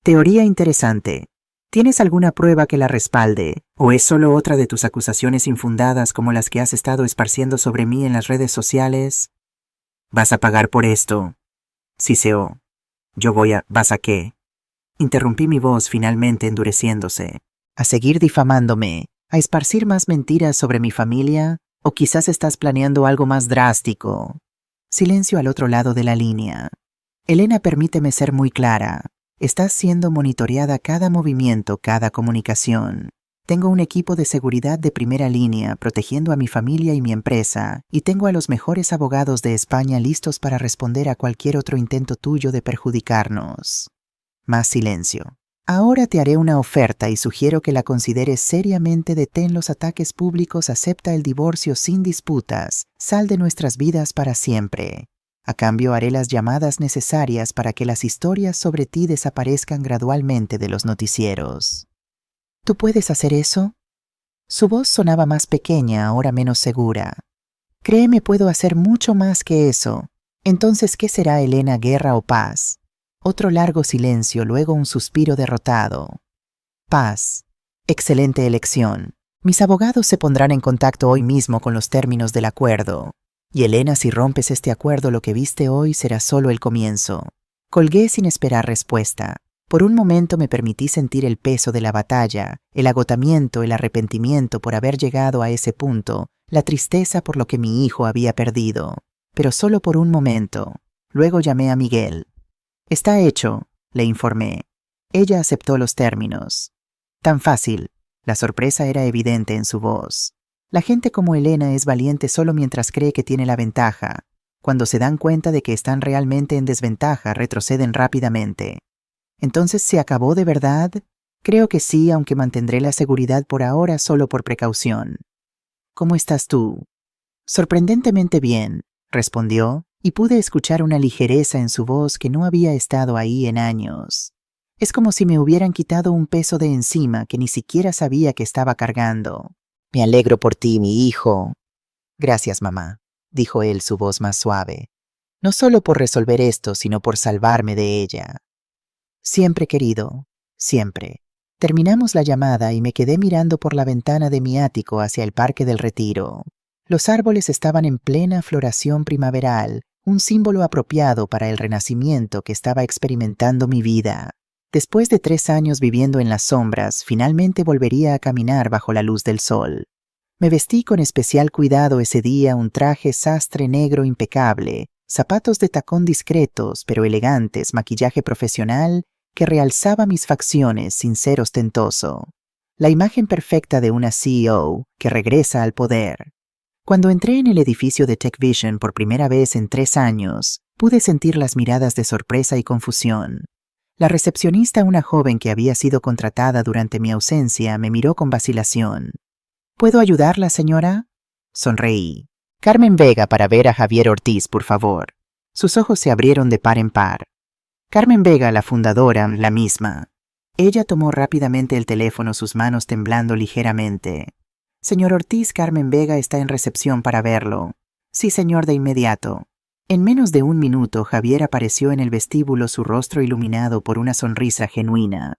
Teoría interesante. ¿Tienes alguna prueba que la respalde? ¿O es solo otra de tus acusaciones infundadas como las que has estado esparciendo sobre mí en las redes sociales? Vas a pagar por esto. Siseó. ¿Vas a qué? Interrumpí mi voz finalmente endureciéndose. ¿A seguir difamándome? ¿A esparcir más mentiras sobre mi familia? ¿O quizás estás planeando algo más drástico? Silencio al otro lado de la línea. Elena, permíteme ser muy clara. Estás siendo monitoreada cada movimiento, cada comunicación. Tengo un equipo de seguridad de primera línea protegiendo a mi familia y mi empresa, y tengo a los mejores abogados de España listos para responder a cualquier otro intento tuyo de perjudicarnos. Más silencio. Ahora te haré una oferta y sugiero que la consideres seriamente. Detén los ataques públicos, acepta el divorcio sin disputas, sal de nuestras vidas para siempre. A cambio haré las llamadas necesarias para que las historias sobre ti desaparezcan gradualmente de los noticieros. ¿Tú puedes hacer eso? Su voz sonaba más pequeña, ahora menos segura. Créeme, puedo hacer mucho más que eso. Entonces, ¿qué será, Elena, guerra o paz? Otro largo silencio, luego un suspiro derrotado. Paz. Excelente elección. Mis abogados se pondrán en contacto hoy mismo con los términos del acuerdo. Y Elena, si rompes este acuerdo, lo que viste hoy será solo el comienzo. Colgué sin esperar respuesta. Por un momento me permití sentir el peso de la batalla, el agotamiento, el arrepentimiento por haber llegado a ese punto, la tristeza por lo que mi hijo había perdido. Pero solo por un momento. Luego llamé a Miguel. Está hecho, le informé. Ella aceptó los términos. Tan fácil. La sorpresa era evidente en su voz. La gente como Elena es valiente solo mientras cree que tiene la ventaja. Cuando se dan cuenta de que están realmente en desventaja, retroceden rápidamente. ¿Entonces se acabó de verdad? Creo que sí, aunque mantendré la seguridad por ahora solo por precaución. ¿Cómo estás tú? Sorprendentemente bien. respondió, y pude escuchar una ligereza en su voz que no había estado ahí en años. Es como si me hubieran quitado un peso de encima que ni siquiera sabía que estaba cargando. Me alegro por ti, mi hijo. Gracias, mamá, dijo él, su voz más suave. No solo por resolver esto, sino por salvarme de ella. Siempre, querido, siempre. Terminamos la llamada y me quedé mirando por la ventana de mi ático hacia el Parque del Retiro. Los árboles estaban en plena floración primaveral, un símbolo apropiado para el renacimiento que estaba experimentando mi vida. Después de 3 años viviendo en las sombras, finalmente volvería a caminar bajo la luz del sol. Me vestí con especial cuidado ese día un traje sastre negro impecable, zapatos de tacón discretos pero elegantes, maquillaje profesional que realzaba mis facciones sin ser ostentoso. La imagen perfecta de una CEO que regresa al poder. Cuando entré en el edificio de TechVision por primera vez en 3 años, pude sentir las miradas de sorpresa y confusión. La recepcionista, una joven que había sido contratada durante mi ausencia, me miró con vacilación. ¿Puedo ayudarla, señora? Sonreí. Carmen Vega para ver a Javier Ortiz, por favor. Sus ojos se abrieron de par en par. Carmen Vega, la fundadora, la misma. Ella tomó rápidamente el teléfono, sus manos temblando ligeramente. Señor Ortiz, Carmen Vega está en recepción para verlo. Sí, señor, de inmediato. En menos de 1 minuto, Javier apareció en el vestíbulo, su rostro iluminado por una sonrisa genuina.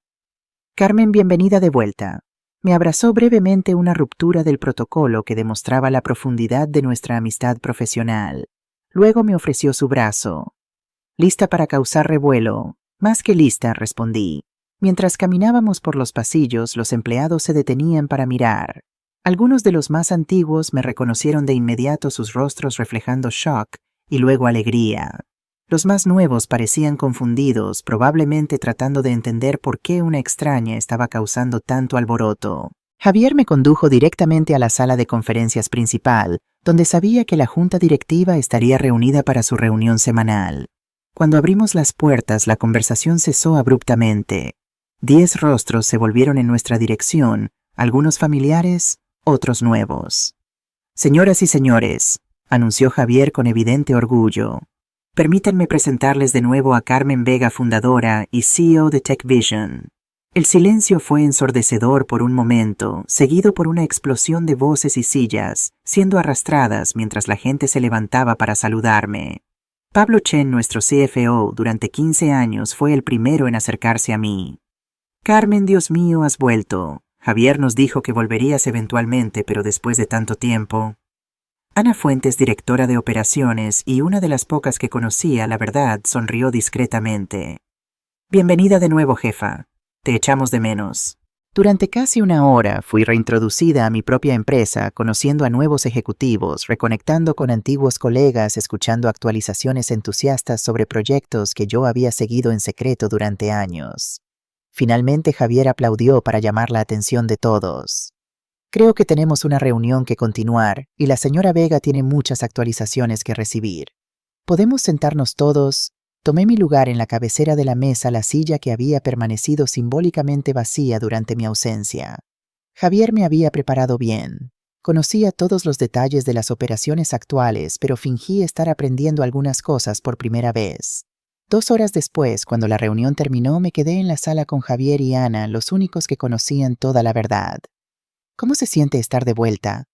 Carmen, bienvenida de vuelta. Me abrazó brevemente, una ruptura del protocolo que demostraba la profundidad de nuestra amistad profesional. Luego me ofreció su brazo. ¿Lista para causar revuelo? Más que lista, respondí. Mientras caminábamos por los pasillos, los empleados se detenían para mirar. Algunos de los más antiguos me reconocieron de inmediato, sus rostros reflejando shock y luego alegría. Los más nuevos parecían confundidos, probablemente tratando de entender por qué una extraña estaba causando tanto alboroto. Javier me condujo directamente a la sala de conferencias principal, donde sabía que la junta directiva estaría reunida para su reunión semanal. Cuando abrimos las puertas, la conversación cesó abruptamente. 10 rostros se volvieron en nuestra dirección, algunos familiares, otros nuevos. Señoras y señores, anunció Javier con evidente orgullo. Permítanme presentarles de nuevo a Carmen Vega, fundadora y CEO de TechVision. El silencio fue ensordecedor por un momento, seguido por una explosión de voces y sillas, siendo arrastradas mientras la gente se levantaba para saludarme. Pablo Chen, nuestro CFO, durante 15 años fue el primero en acercarse a mí. Carmen, Dios mío, has vuelto. Javier nos dijo que volverías eventualmente, pero después de tanto tiempo. Ana Fuentes, directora de operaciones y una de las pocas que conocía, la verdad, sonrió discretamente. Bienvenida de nuevo, jefa. Te echamos de menos. Durante casi 1 hora fui reintroducida a mi propia empresa, conociendo a nuevos ejecutivos, reconectando con antiguos colegas, escuchando actualizaciones entusiastas sobre proyectos que yo había seguido en secreto durante años. Finalmente Javier aplaudió para llamar la atención de todos. Creo que tenemos una reunión que continuar y la señora Vega tiene muchas actualizaciones que recibir. ¿Podemos sentarnos todos? Tomé mi lugar en la cabecera de la mesa, la silla que había permanecido simbólicamente vacía durante mi ausencia. Javier me había preparado bien. Conocía todos los detalles de las operaciones actuales, pero fingí estar aprendiendo algunas cosas por primera vez. 2 horas después, cuando la reunión terminó, me quedé en la sala con Javier y Ana, los únicos que conocían toda la verdad. ¿Cómo se siente estar de vuelta?,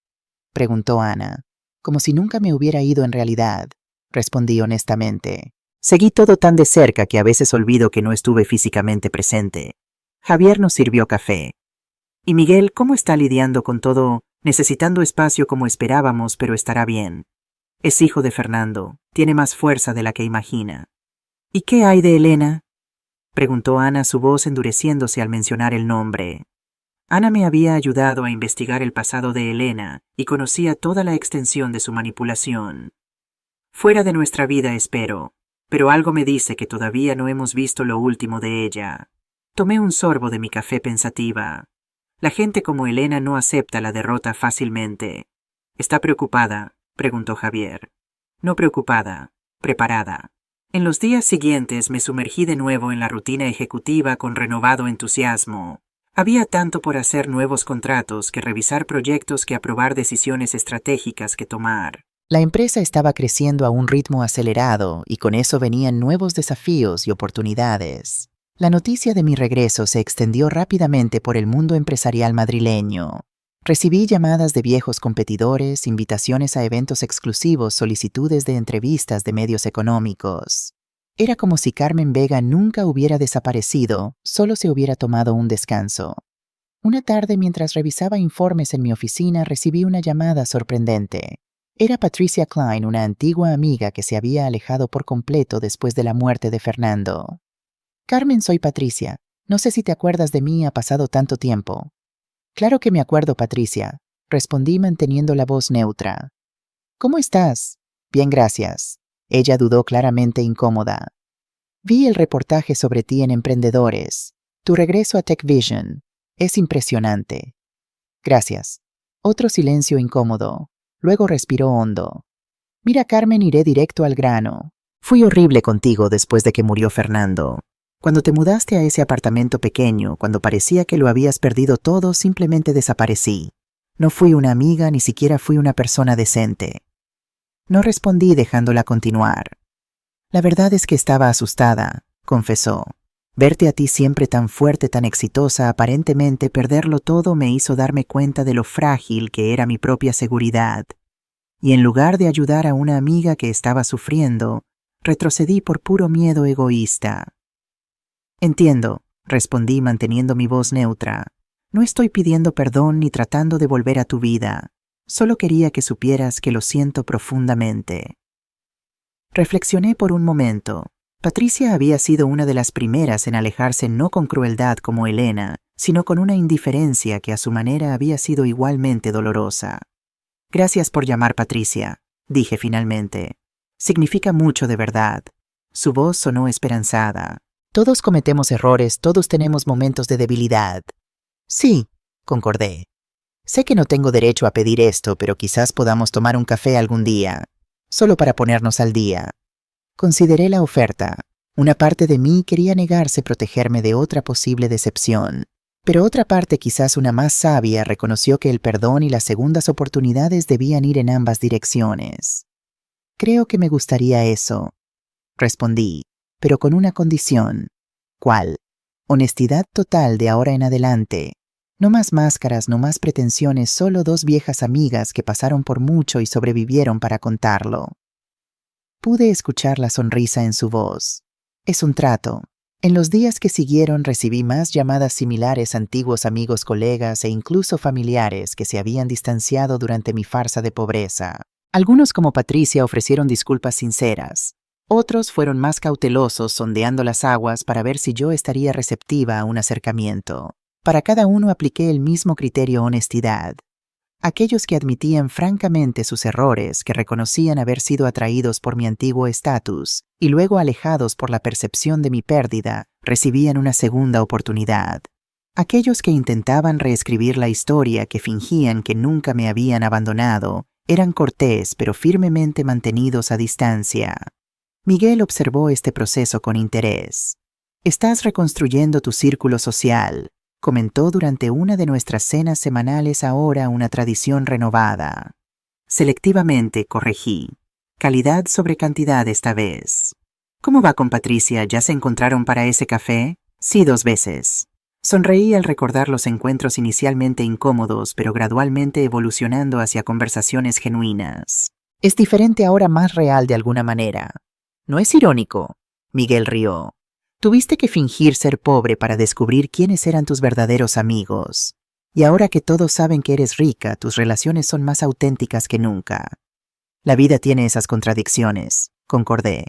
preguntó Ana. Como si nunca me hubiera ido en realidad, respondí honestamente. Seguí todo tan de cerca que a veces olvido que no estuve físicamente presente. Javier nos sirvió café. ¿Y Miguel cómo está lidiando con todo, necesitando espacio como esperábamos, pero estará bien? Es hijo de Fernando, tiene más fuerza de la que imagina. ¿Y qué hay de Elena?, preguntó Ana, su voz endureciéndose al mencionar el nombre. Ana me había ayudado a investigar el pasado de Elena y conocía toda la extensión de su manipulación. Fuera de nuestra vida, espero, pero algo me dice que todavía no hemos visto lo último de ella. Tomé un sorbo de mi café pensativa. La gente como Elena no acepta la derrota fácilmente. ¿Está preocupada?, preguntó Javier. No preocupada, preparada. En los días siguientes me sumergí de nuevo en la rutina ejecutiva con renovado entusiasmo. Había tanto por hacer, nuevos contratos, que revisar proyectos, que aprobar decisiones estratégicas que tomar. La empresa estaba creciendo a un ritmo acelerado y con eso venían nuevos desafíos y oportunidades. La noticia de mi regreso se extendió rápidamente por el mundo empresarial madrileño. Recibí llamadas de viejos competidores, invitaciones a eventos exclusivos, solicitudes de entrevistas de medios económicos. Era como si Carmen Vega nunca hubiera desaparecido, solo se hubiera tomado un descanso. Una tarde, mientras revisaba informes en mi oficina, recibí una llamada sorprendente. Era Patricia Klein, una antigua amiga que se había alejado por completo después de la muerte de Fernando. Carmen, soy Patricia. No sé si te acuerdas de mí, ha pasado tanto tiempo. Claro que me acuerdo, Patricia, respondí manteniendo la voz neutra. ¿Cómo estás? Bien, gracias. Ella dudó, claramente incómoda. Vi el reportaje sobre ti en Emprendedores. Tu regreso a TechVision. Es impresionante. Gracias. Otro silencio incómodo. Luego respiró hondo. Mira, Carmen, iré directo al grano. Fui horrible contigo después de que murió Fernando. Cuando te mudaste a ese apartamento pequeño, cuando parecía que lo habías perdido todo, simplemente desaparecí. No fui una amiga, ni siquiera fui una persona decente. No respondí, dejándola continuar. La verdad es que estaba asustada, confesó. Verte a ti siempre tan fuerte, tan exitosa, aparentemente perderlo todo me hizo darme cuenta de lo frágil que era mi propia seguridad. Y en lugar de ayudar a una amiga que estaba sufriendo, retrocedí por puro miedo egoísta. Entiendo, respondí manteniendo mi voz neutra. No estoy pidiendo perdón ni tratando de volver a tu vida. Solo quería que supieras que lo siento profundamente. Reflexioné por un momento. Patricia había sido una de las primeras en alejarse, no con crueldad como Elena, sino con una indiferencia que a su manera había sido igualmente dolorosa. Gracias por llamar, Patricia, dije finalmente. Significa mucho de verdad. Su voz sonó esperanzada. Todos cometemos errores, todos tenemos momentos de debilidad. Sí, concordé. Sé que no tengo derecho a pedir esto, pero quizás podamos tomar un café algún día, solo para ponernos al día. Consideré la oferta. Una parte de mí quería negarse, protegerme de otra posible decepción, pero otra parte, quizás una más sabia, reconoció que el perdón y las segundas oportunidades debían ir en ambas direcciones. Creo que me gustaría eso, respondí, pero con una condición. ¿Cuál? Honestidad total de ahora en adelante. No más máscaras, no más pretensiones, solo dos viejas amigas que pasaron por mucho y sobrevivieron para contarlo. Pude escuchar la sonrisa en su voz. Es un trato. En los días que siguieron recibí más llamadas similares, antiguos amigos, colegas e incluso familiares que se habían distanciado durante mi farsa de pobreza. Algunos, como Patricia, ofrecieron disculpas sinceras. Otros fueron más cautelosos, sondeando las aguas para ver si yo estaría receptiva a un acercamiento. Para cada uno apliqué el mismo criterio: honestidad. Aquellos que admitían francamente sus errores, que reconocían haber sido atraídos por mi antiguo estatus y luego alejados por la percepción de mi pérdida, recibían una segunda oportunidad. Aquellos que intentaban reescribir la historia, que fingían que nunca me habían abandonado, eran cortés pero firmemente mantenidos a distancia. Miguel observó este proceso con interés. Estás reconstruyendo tu círculo social, comentó durante una de nuestras cenas semanales, ahora una tradición renovada. Selectivamente, corregí. Calidad sobre cantidad esta vez. ¿Cómo va con Patricia? ¿Ya se encontraron para ese café? Sí, 2 veces. Sonreí al recordar los encuentros inicialmente incómodos, pero gradualmente evolucionando hacia conversaciones genuinas. Es diferente ahora, más real de alguna manera. ¿No es irónico? Miguel rió. Tuviste que fingir ser pobre para descubrir quiénes eran tus verdaderos amigos. Y ahora que todos saben que eres rica, tus relaciones son más auténticas que nunca. La vida tiene esas contradicciones, concordé.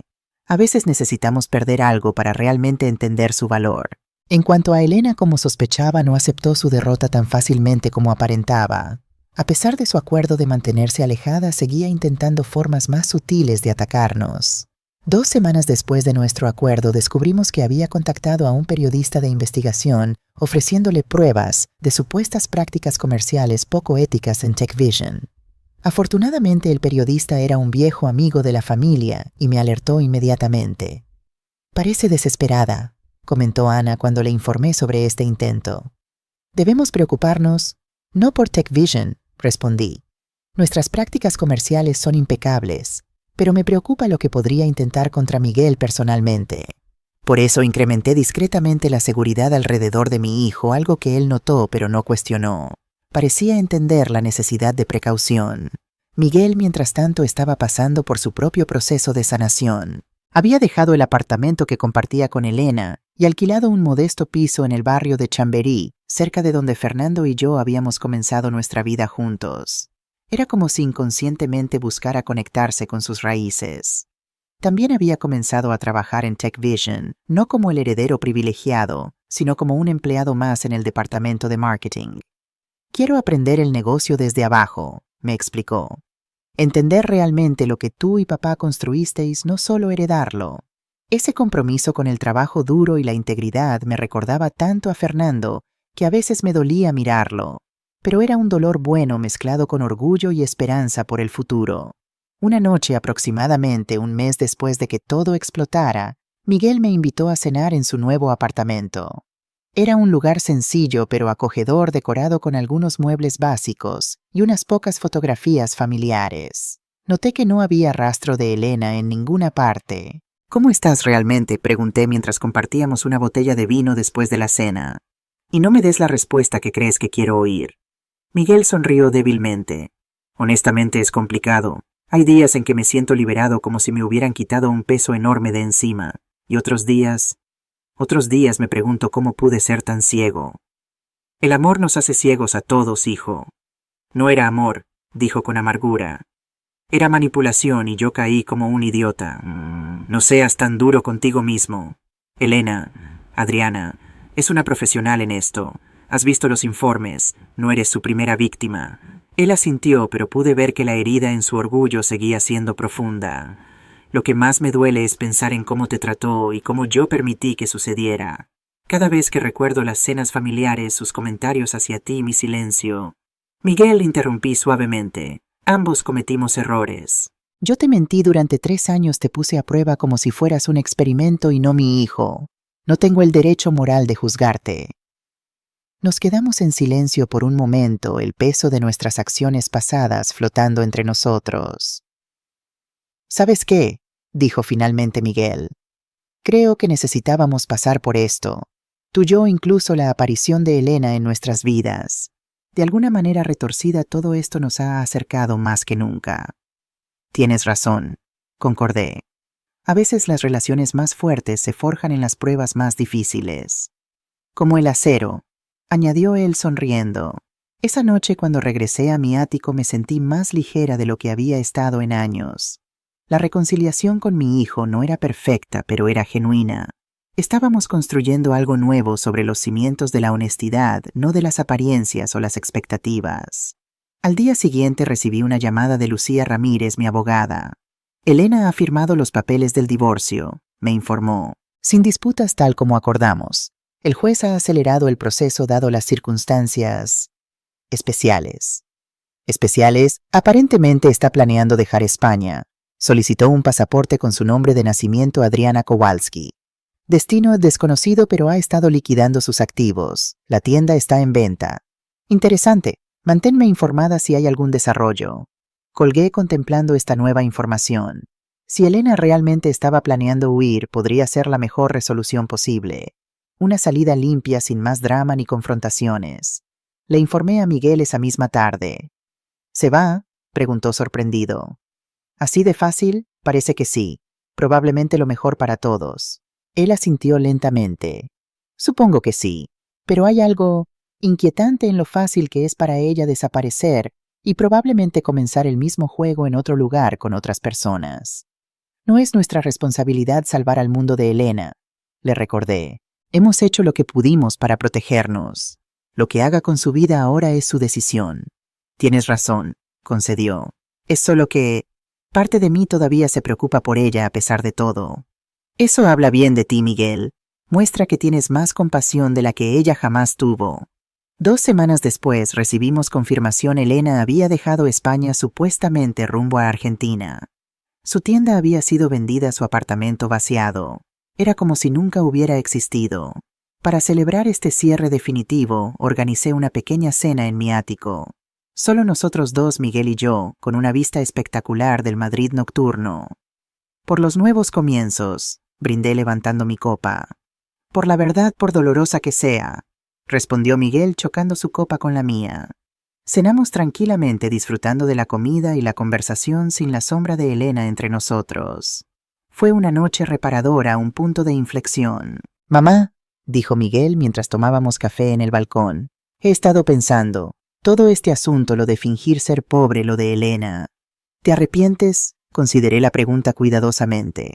A veces necesitamos perder algo para realmente entender su valor. En cuanto a Elena, como sospechaba, no aceptó su derrota tan fácilmente como aparentaba. A pesar de su acuerdo de mantenerse alejada, seguía intentando formas más sutiles de atacarnos. 2 semanas después de nuestro acuerdo, descubrimos que había contactado a un periodista de investigación ofreciéndole pruebas de supuestas prácticas comerciales poco éticas en TechVision. Afortunadamente, el periodista era un viejo amigo de la familia y me alertó inmediatamente. Parece desesperada, comentó Ana cuando le informé sobre este intento. Debemos preocuparnos, no por TechVision, respondí. Nuestras prácticas comerciales son impecables, pero me preocupa lo que podría intentar contra Miguel personalmente. Por eso incrementé discretamente la seguridad alrededor de mi hijo, algo que él notó pero no cuestionó. Parecía entender la necesidad de precaución. Miguel, mientras tanto, estaba pasando por su propio proceso de sanación. Había dejado el apartamento que compartía con Elena y alquilado un modesto piso en el barrio de Chamberí, cerca de donde Fernando y yo habíamos comenzado nuestra vida juntos. Era como si inconscientemente buscara conectarse con sus raíces. También había comenzado a trabajar en TechVision, no como el heredero privilegiado, sino como un empleado más en el departamento de marketing. Quiero aprender el negocio desde abajo, me explicó. Entender realmente lo que tú y papá construisteis, no solo heredarlo. Ese compromiso con el trabajo duro y la integridad me recordaba tanto a Fernando que a veces me dolía mirarlo, pero era un dolor bueno mezclado con orgullo y esperanza por el futuro. Una noche, aproximadamente un mes después de que todo explotara, Miguel me invitó a cenar en su nuevo apartamento. Era un lugar sencillo pero acogedor, decorado con algunos muebles básicos y unas pocas fotografías familiares. Noté que no había rastro de Elena en ninguna parte. ¿Cómo estás realmente?, pregunté mientras compartíamos una botella de vino después de la cena. Y no me des la respuesta que crees que quiero oír. Miguel sonrió débilmente. Honestamente es complicado. Hay días en que me siento liberado, como si me hubieran quitado un peso enorme de encima. Y otros días me pregunto cómo pude ser tan ciego. El amor nos hace ciegos a todos, hijo. No era amor, dijo con amargura. Era manipulación y yo caí como un idiota. No seas tan duro contigo mismo. Elena, Adriana, es una profesional en esto. Has visto los informes, no eres su primera víctima. Él asintió, pero pude ver que la herida en su orgullo seguía siendo profunda. Lo que más me duele es pensar en cómo te trató y cómo yo permití que sucediera. Cada vez que recuerdo las cenas familiares, sus comentarios hacia ti y mi silencio. Miguel, interrumpí suavemente. Ambos cometimos errores. Yo te mentí durante 3 años, te puse a prueba como si fueras un experimento y no mi hijo. No tengo el derecho moral de juzgarte. Nos quedamos en silencio por un momento, el peso de nuestras acciones pasadas flotando entre nosotros. ¿Sabes qué?, dijo finalmente Miguel. Creo que necesitábamos pasar por esto. Tú, yo, incluso la aparición de Elena en nuestras vidas. De alguna manera retorcida, todo esto nos ha acercado más que nunca. Tienes razón, concordé. A veces las relaciones más fuertes se forjan en las pruebas más difíciles. Como el acero, añadió él sonriendo. Esa noche, cuando regresé a mi ático, me sentí más ligera de lo que había estado en años. La reconciliación con mi hijo no era perfecta, pero era genuina. Estábamos construyendo algo nuevo sobre los cimientos de la honestidad, no de las apariencias o las expectativas. Al día siguiente recibí una llamada de Lucía Ramírez, mi abogada. Elena ha firmado los papeles del divorcio, me informó, sin disputas tal como acordamos. El juez ha acelerado el proceso dado las circunstancias especiales. Aparentemente está planeando dejar España. Solicitó un pasaporte con su nombre de nacimiento, Adriana Kowalski. Destino desconocido, pero ha estado liquidando sus activos. La tienda está en venta. Interesante. Manténme informada si hay algún desarrollo. Colgué contemplando esta nueva información. Si Elena realmente estaba planeando huir, podría ser la mejor resolución posible. Una salida limpia, sin más drama ni confrontaciones. Le informé a Miguel esa misma tarde. ¿Se va?, preguntó sorprendido. ¿Así de fácil? Parece que sí. Probablemente lo mejor para todos. Él asintió lentamente. Supongo que sí, pero hay algo inquietante en lo fácil que es para ella desaparecer y probablemente comenzar el mismo juego en otro lugar con otras personas. No es nuestra responsabilidad salvar al mundo de Elena, le recordé. Hemos hecho lo que pudimos para protegernos. Lo que haga con su vida ahora es su decisión. Tienes razón, concedió. Es solo que parte de mí todavía se preocupa por ella a pesar de todo. Eso habla bien de ti, Miguel. Muestra que tienes más compasión de la que ella jamás tuvo. 2 semanas después recibimos confirmación. Elena había dejado España supuestamente rumbo a Argentina. Su tienda había sido vendida, su apartamento vaciado. Era como si nunca hubiera existido. Para celebrar este cierre definitivo, organicé una pequeña cena en mi ático. Solo nosotros dos, Miguel y yo, con una vista espectacular del Madrid nocturno. Por los nuevos comienzos, brindé levantando mi copa. Por la verdad, por dolorosa que sea, respondió Miguel chocando su copa con la mía. Cenamos tranquilamente disfrutando de la comida y la conversación sin la sombra de Elena entre nosotros. Fue una noche reparadora, un punto de inflexión. Mamá, dijo Miguel mientras tomábamos café en el balcón, he estado pensando, todo este asunto, lo de fingir ser pobre, lo de Elena. ¿Te arrepientes? Consideré la pregunta cuidadosamente.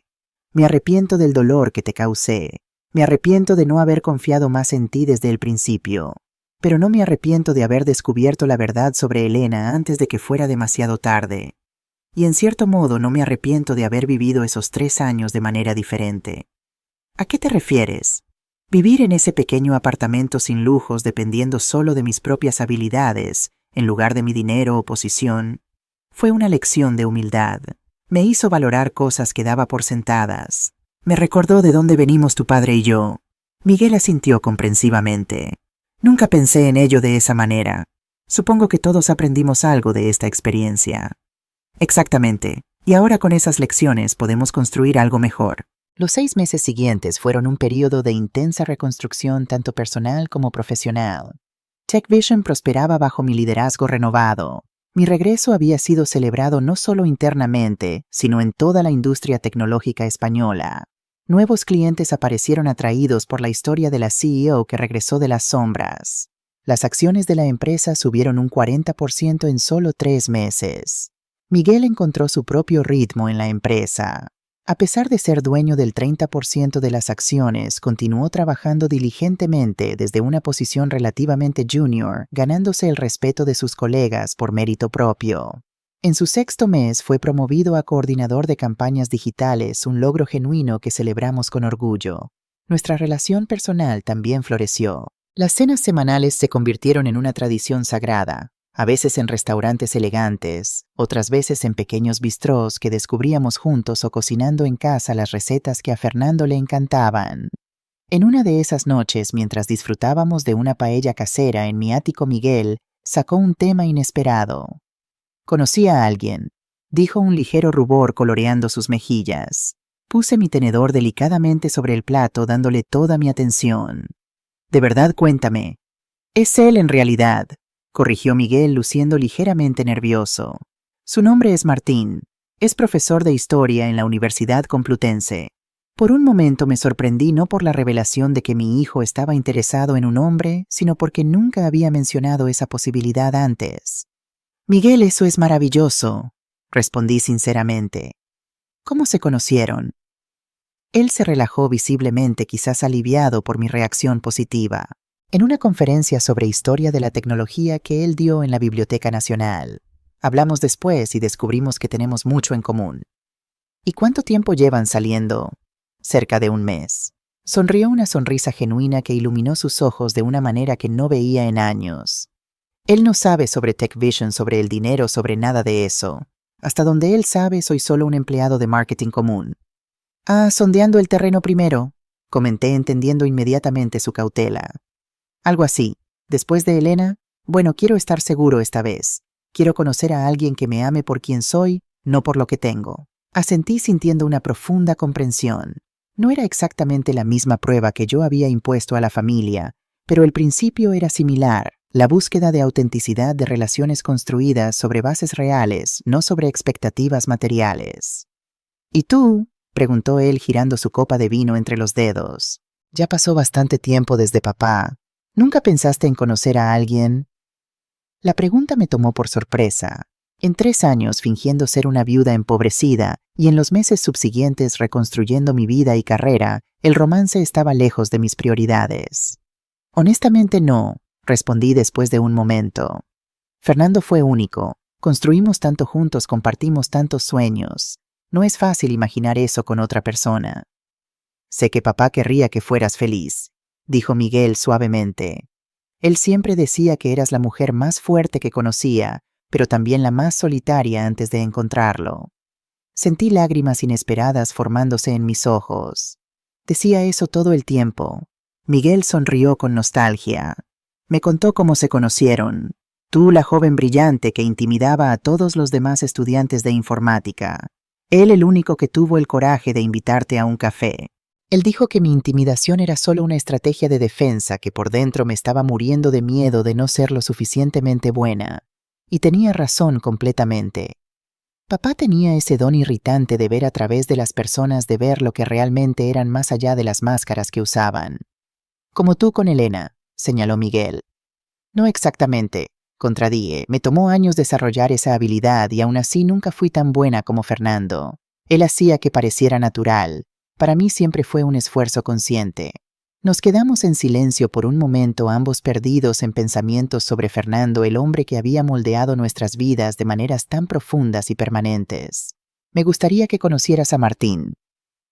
Me arrepiento del dolor que te causé. Me arrepiento de no haber confiado más en ti desde el principio. Pero no me arrepiento de haber descubierto la verdad sobre Elena antes de que fuera demasiado tarde. Y en cierto modo no me arrepiento de haber vivido esos 3 años de manera diferente. ¿A qué te refieres? Vivir en ese pequeño apartamento sin lujos dependiendo solo de mis propias habilidades, en lugar de mi dinero o posición, fue una lección de humildad. Me hizo valorar cosas que daba por sentadas. Me recordó de dónde venimos tu padre y yo. Miguel asintió comprensivamente. Nunca pensé en ello de esa manera. Supongo que todos aprendimos algo de esta experiencia. Exactamente. Y ahora con esas lecciones podemos construir algo mejor. Los 6 meses siguientes fueron un período de intensa reconstrucción tanto personal como profesional. TechVision prosperaba bajo mi liderazgo renovado. Mi regreso había sido celebrado no solo internamente, sino en toda la industria tecnológica española. Nuevos clientes aparecieron atraídos por la historia de la CEO que regresó de las sombras. Las acciones de la empresa subieron un 40% en solo 3 meses. Miguel encontró su propio ritmo en la empresa. A pesar de ser dueño del 30% de las acciones, continuó trabajando diligentemente desde una posición relativamente junior, ganándose el respeto de sus colegas por mérito propio. En su 6º mes fue promovido a coordinador de campañas digitales, un logro genuino que celebramos con orgullo. Nuestra relación personal también floreció. Las cenas semanales se convirtieron en una tradición sagrada. A veces en restaurantes elegantes, otras veces en pequeños bistrós que descubríamos juntos o cocinando en casa las recetas que a Fernando le encantaban. En una de esas noches, mientras disfrutábamos de una paella casera en mi ático, Miguel sacó un tema inesperado. «Conocí a alguien», dijo un ligero rubor coloreando sus mejillas. Puse mi tenedor delicadamente sobre el plato dándole toda mi atención. «De verdad, cuéntame». «Es él en realidad», corrigió Miguel luciendo ligeramente nervioso. «Su nombre es Martín. Es profesor de historia en la Universidad Complutense». Por un momento me sorprendí no por la revelación de que mi hijo estaba interesado en un hombre, sino porque nunca había mencionado esa posibilidad antes. «Miguel, eso es maravilloso», respondí sinceramente. «¿Cómo se conocieron?» Él se relajó visiblemente, quizás aliviado por mi reacción positiva. En una conferencia sobre historia de la tecnología que él dio en la Biblioteca Nacional. Hablamos después y descubrimos que tenemos mucho en común. ¿Y cuánto tiempo llevan saliendo? Cerca de 1 mes. Sonrió una sonrisa genuina que iluminó sus ojos de una manera que no veía en años. Él no sabe sobre TechVision, sobre el dinero, sobre nada de eso. Hasta donde él sabe, soy solo un empleado de marketing común. «Ah, sondeando el terreno primero», comenté entendiendo inmediatamente su cautela. «Algo así. Después de Elena, bueno, quiero estar seguro esta vez. Quiero conocer a alguien que me ame por quien soy, no por lo que tengo». Asentí sintiendo una profunda comprensión. No era exactamente la misma prueba que yo había impuesto a la familia, pero el principio era similar, la búsqueda de autenticidad de relaciones construidas sobre bases reales, no sobre expectativas materiales. «¿Y tú?», preguntó él girando su copa de vino entre los dedos. «Ya pasó bastante tiempo desde papá. ¿Nunca pensaste en conocer a alguien?» La pregunta me tomó por sorpresa. En 3 años fingiendo ser una viuda empobrecida y en los meses subsiguientes reconstruyendo mi vida y carrera, el romance estaba lejos de mis prioridades. «Honestamente no», respondí después de un momento. «Fernando fue único. Construimos tanto juntos, compartimos tantos sueños. No es fácil imaginar eso con otra persona». «Sé que papá querría que fueras feliz», dijo Miguel suavemente. «Él siempre decía que eras la mujer más fuerte que conocía, pero también la más solitaria antes de encontrarlo». Sentí lágrimas inesperadas formándose en mis ojos. Decía eso todo el tiempo. Miguel sonrió con nostalgia. Me contó cómo se conocieron. Tú, la joven brillante que intimidaba a todos los demás estudiantes de informática. Él el único que tuvo el coraje de invitarte a un café. Él dijo que mi intimidación era solo una estrategia de defensa, que por dentro me estaba muriendo de miedo de no ser lo suficientemente buena. Y tenía razón completamente. Papá tenía ese don irritante de ver a través de las personas, de ver lo que realmente eran más allá de las máscaras que usaban. Como tú con Elena, señaló Miguel. No exactamente, contradije. Me tomó años desarrollar esa habilidad y aún así nunca fui tan buena como Fernando. Él hacía que pareciera natural. Para mí siempre fue un esfuerzo consciente. Nos quedamos en silencio por un momento, ambos perdidos en pensamientos sobre Fernando, el hombre que había moldeado nuestras vidas de maneras tan profundas y permanentes. Me gustaría que conocieras a Martín,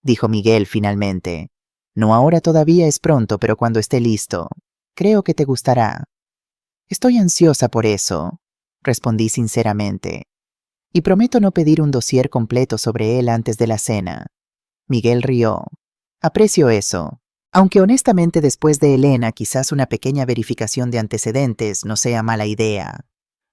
dijo Miguel finalmente. No ahora, todavía es pronto, pero cuando esté listo. Creo que te gustará. Estoy ansiosa por eso, respondí sinceramente. Y prometo no pedir un dossier completo sobre él antes de la cena. Miguel rió. Aprecio eso. Aunque honestamente después de Elena quizás una pequeña verificación de antecedentes no sea mala idea.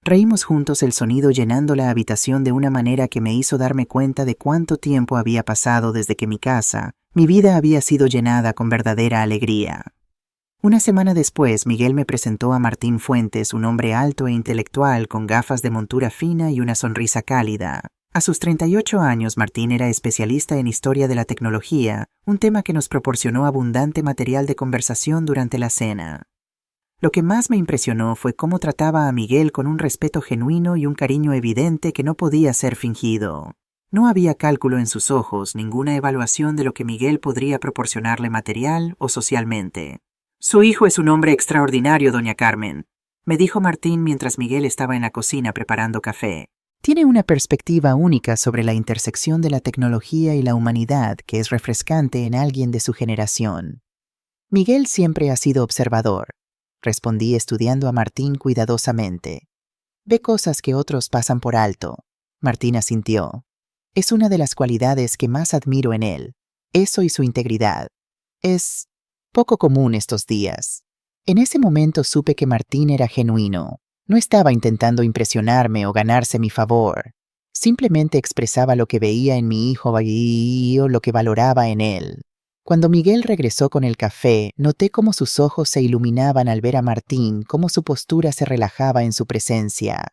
Reímos juntos, el sonido llenando la habitación de una manera que me hizo darme cuenta de cuánto tiempo había pasado desde que mi vida había sido llenada con verdadera alegría. Una semana después, Miguel me presentó a Martín Fuentes, un hombre alto e intelectual con gafas de montura fina y una sonrisa cálida. A sus 38 años, Martín era especialista en historia de la tecnología, un tema que nos proporcionó abundante material de conversación durante la cena. Lo que más me impresionó fue cómo trataba a Miguel con un respeto genuino y un cariño evidente que no podía ser fingido. No había cálculo en sus ojos, ninguna evaluación de lo que Miguel podría proporcionarle material o socialmente. «Su hijo es un hombre extraordinario, doña Carmen», me dijo Martín mientras Miguel estaba en la cocina preparando café. Tiene una perspectiva única sobre la intersección de la tecnología y la humanidad que es refrescante en alguien de su generación. Miguel siempre ha sido observador, respondí estudiando a Martín cuidadosamente. Ve cosas que otros pasan por alto. Martín asintió. Es una de las cualidades que más admiro en él. Eso y su integridad. Es poco común estos días. En ese momento supe que Martín era genuino. No estaba intentando impresionarme o ganarse mi favor. Simplemente expresaba lo que veía en mi hijo y lo que valoraba en él. Cuando Miguel regresó con el café, noté cómo sus ojos se iluminaban al ver a Martín, cómo su postura se relajaba en su presencia.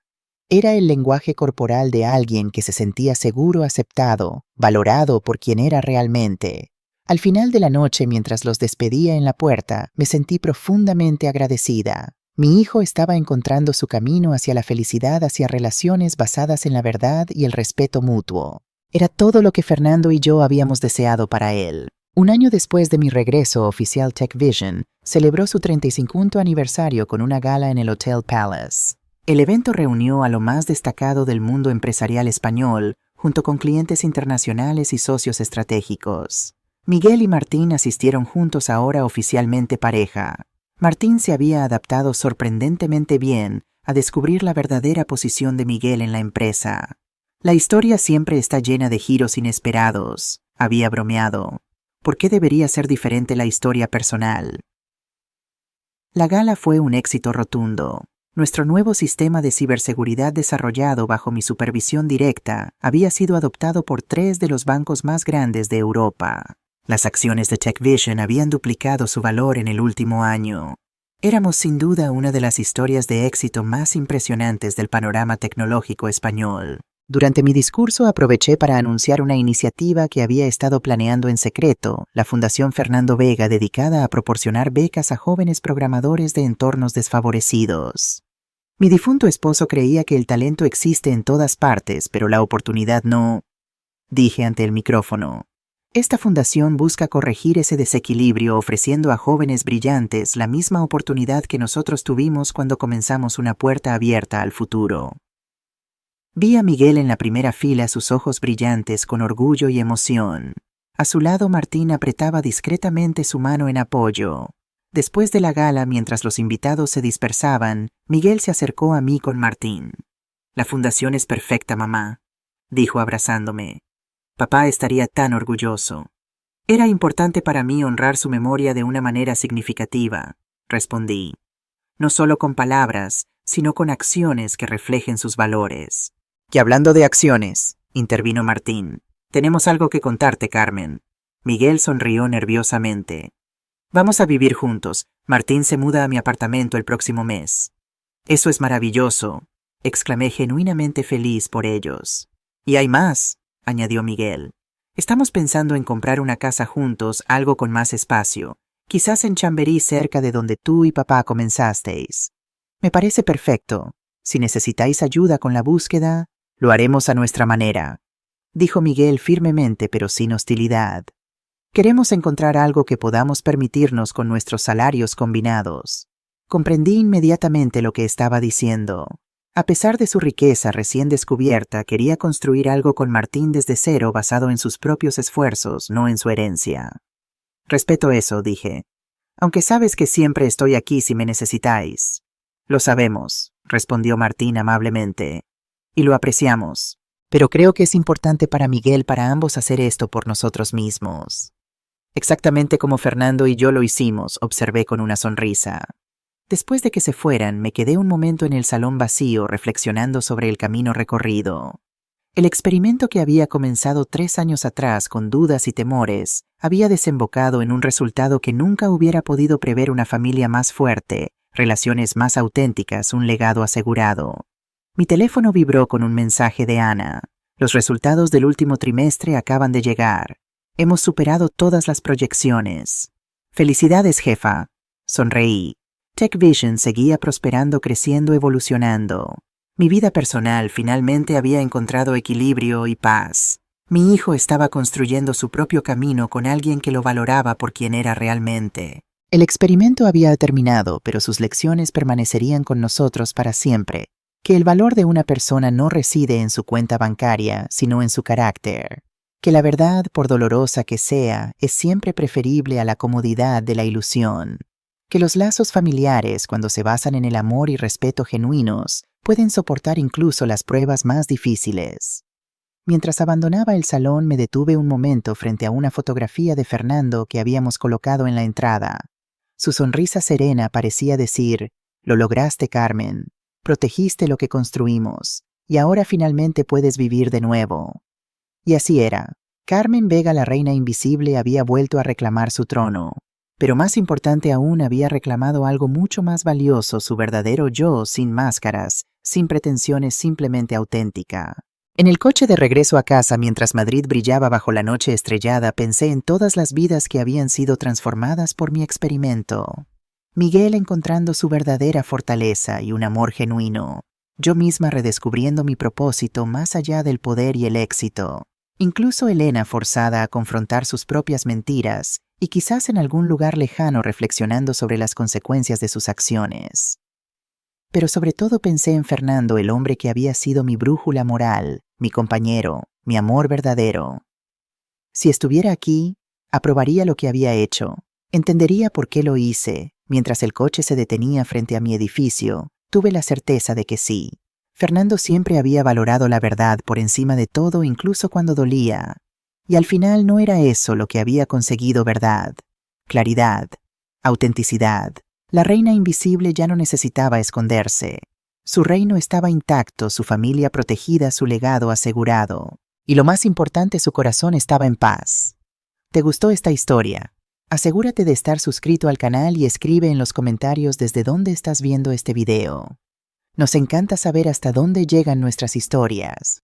Era el lenguaje corporal de alguien que se sentía seguro, aceptado, valorado por quien era realmente. Al final de la noche, mientras los despedía en la puerta, me sentí profundamente agradecida. Mi hijo estaba encontrando su camino hacia la felicidad, hacia relaciones basadas en la verdad y el respeto mutuo. Era todo lo que Fernando y yo habíamos deseado para él. Un año después de mi regreso oficial, TechVision celebró su 35º aniversario con una gala en el Hotel Palace. El evento reunió a lo más destacado del mundo empresarial español, junto con clientes internacionales y socios estratégicos. Miguel y Martín asistieron juntos, ahora oficialmente pareja. Martín se había adaptado sorprendentemente bien a descubrir la verdadera posición de Miguel en la empresa. La historia siempre está llena de giros inesperados, había bromeado. ¿Por qué debería ser diferente la historia personal? La gala fue un éxito rotundo. Nuestro nuevo sistema de ciberseguridad, desarrollado bajo mi supervisión directa, había sido adoptado por 3 de los bancos más grandes de Europa. Las acciones de TechVision habían duplicado su valor en el último año. Éramos sin duda una de las historias de éxito más impresionantes del panorama tecnológico español. Durante mi discurso aproveché para anunciar una iniciativa que había estado planeando en secreto, la Fundación Fernando Vega, dedicada a proporcionar becas a jóvenes programadores de entornos desfavorecidos. Mi difunto esposo creía que el talento existe en todas partes, pero la oportunidad no, dije ante el micrófono. Esta fundación busca corregir ese desequilibrio, ofreciendo a jóvenes brillantes la misma oportunidad que nosotros tuvimos cuando comenzamos, una puerta abierta al futuro. Vi a Miguel en la primera fila, sus ojos brillantes con orgullo y emoción. A su lado, Martín apretaba discretamente su mano en apoyo. Después de la gala, mientras los invitados se dispersaban, Miguel se acercó a mí con Martín. «La fundación es perfecta, mamá», dijo abrazándome. «Papá estaría tan orgulloso». «Era importante para mí honrar su memoria de una manera significativa», respondí. «No solo con palabras, sino con acciones que reflejen sus valores. Y hablando de acciones, intervino Martín, tenemos algo que contarte, Carmen. Miguel sonrió nerviosamente. Vamos a vivir juntos. Martín se muda a mi apartamento el próximo mes. Eso es maravilloso, exclamé genuinamente feliz por ellos. Y hay más, añadió Miguel. Estamos pensando en comprar una casa juntos, algo con más espacio, quizás en Chamberí cerca de donde tú y papá comenzasteis. Me parece perfecto. Si necesitáis ayuda con la búsqueda, lo haremos a nuestra manera, dijo Miguel firmemente pero sin hostilidad. Queremos encontrar algo que podamos permitirnos con nuestros salarios combinados. Comprendí inmediatamente lo que estaba diciendo. A pesar de su riqueza recién descubierta, quería construir algo con Martín desde cero basado en sus propios esfuerzos, no en su herencia. Respeto eso, dije. Aunque sabes que siempre estoy aquí si me necesitáis. Lo sabemos, respondió Martín amablemente. Y lo apreciamos. Pero creo que es importante para Miguel para ambos hacer esto por nosotros mismos. Exactamente como Fernando y yo lo hicimos, observé con una sonrisa. Después de que se fueran, me quedé un momento en el salón vacío reflexionando sobre el camino recorrido. El experimento que había comenzado 3 años atrás con dudas y temores había desembocado en un resultado que nunca hubiera podido prever: una familia más fuerte, relaciones más auténticas, un legado asegurado. Mi teléfono vibró con un mensaje de Ana. Los resultados del último trimestre acaban de llegar. Hemos superado todas las proyecciones. Felicidades, jefa. Sonreí. TechVision seguía prosperando, creciendo, evolucionando. Mi vida personal finalmente había encontrado equilibrio y paz. Mi hijo estaba construyendo su propio camino con alguien que lo valoraba por quien era realmente. El experimento había terminado, pero sus lecciones permanecerían con nosotros para siempre. Que el valor de una persona no reside en su cuenta bancaria, sino en su carácter. Que la verdad, por dolorosa que sea, es siempre preferible a la comodidad de la ilusión. Que los lazos familiares, cuando se basan en el amor y respeto genuinos, pueden soportar incluso las pruebas más difíciles. Mientras abandonaba el salón, me detuve un momento frente a una fotografía de Fernando que habíamos colocado en la entrada. Su sonrisa serena parecía decir: «Lo lograste, Carmen. Protegiste lo que construimos, y ahora finalmente puedes vivir de nuevo». Y así era. Carmen Vega, la reina invisible, había vuelto a reclamar su trono. Pero más importante aún, había reclamado algo mucho más valioso: su verdadero yo, sin máscaras, sin pretensiones, simplemente auténtica. En el coche de regreso a casa, mientras Madrid brillaba bajo la noche estrellada, pensé en todas las vidas que habían sido transformadas por mi experimento. Miguel encontrando su verdadera fortaleza y un amor genuino. Yo misma redescubriendo mi propósito más allá del poder y el éxito. Incluso Elena forzada a confrontar sus propias mentiras y quizás en algún lugar lejano reflexionando sobre las consecuencias de sus acciones. Pero sobre todo pensé en Fernando, el hombre que había sido mi brújula moral, mi compañero, mi amor verdadero. Si estuviera aquí, aprobaría lo que había hecho, entendería por qué lo hice. Mientras el coche se detenía frente a mi edificio, tuve la certeza de que sí. Fernando siempre había valorado la verdad por encima de todo, incluso cuando dolía. Y al final no era eso lo que había conseguido: verdad, claridad, autenticidad. La reina invisible ya no necesitaba esconderse. Su reino estaba intacto, su familia protegida, su legado asegurado. Y lo más importante, su corazón estaba en paz. ¿Te gustó esta historia? Asegúrate de estar suscrito al canal y escribe en los comentarios desde dónde estás viendo este video. Nos encanta saber hasta dónde llegan nuestras historias.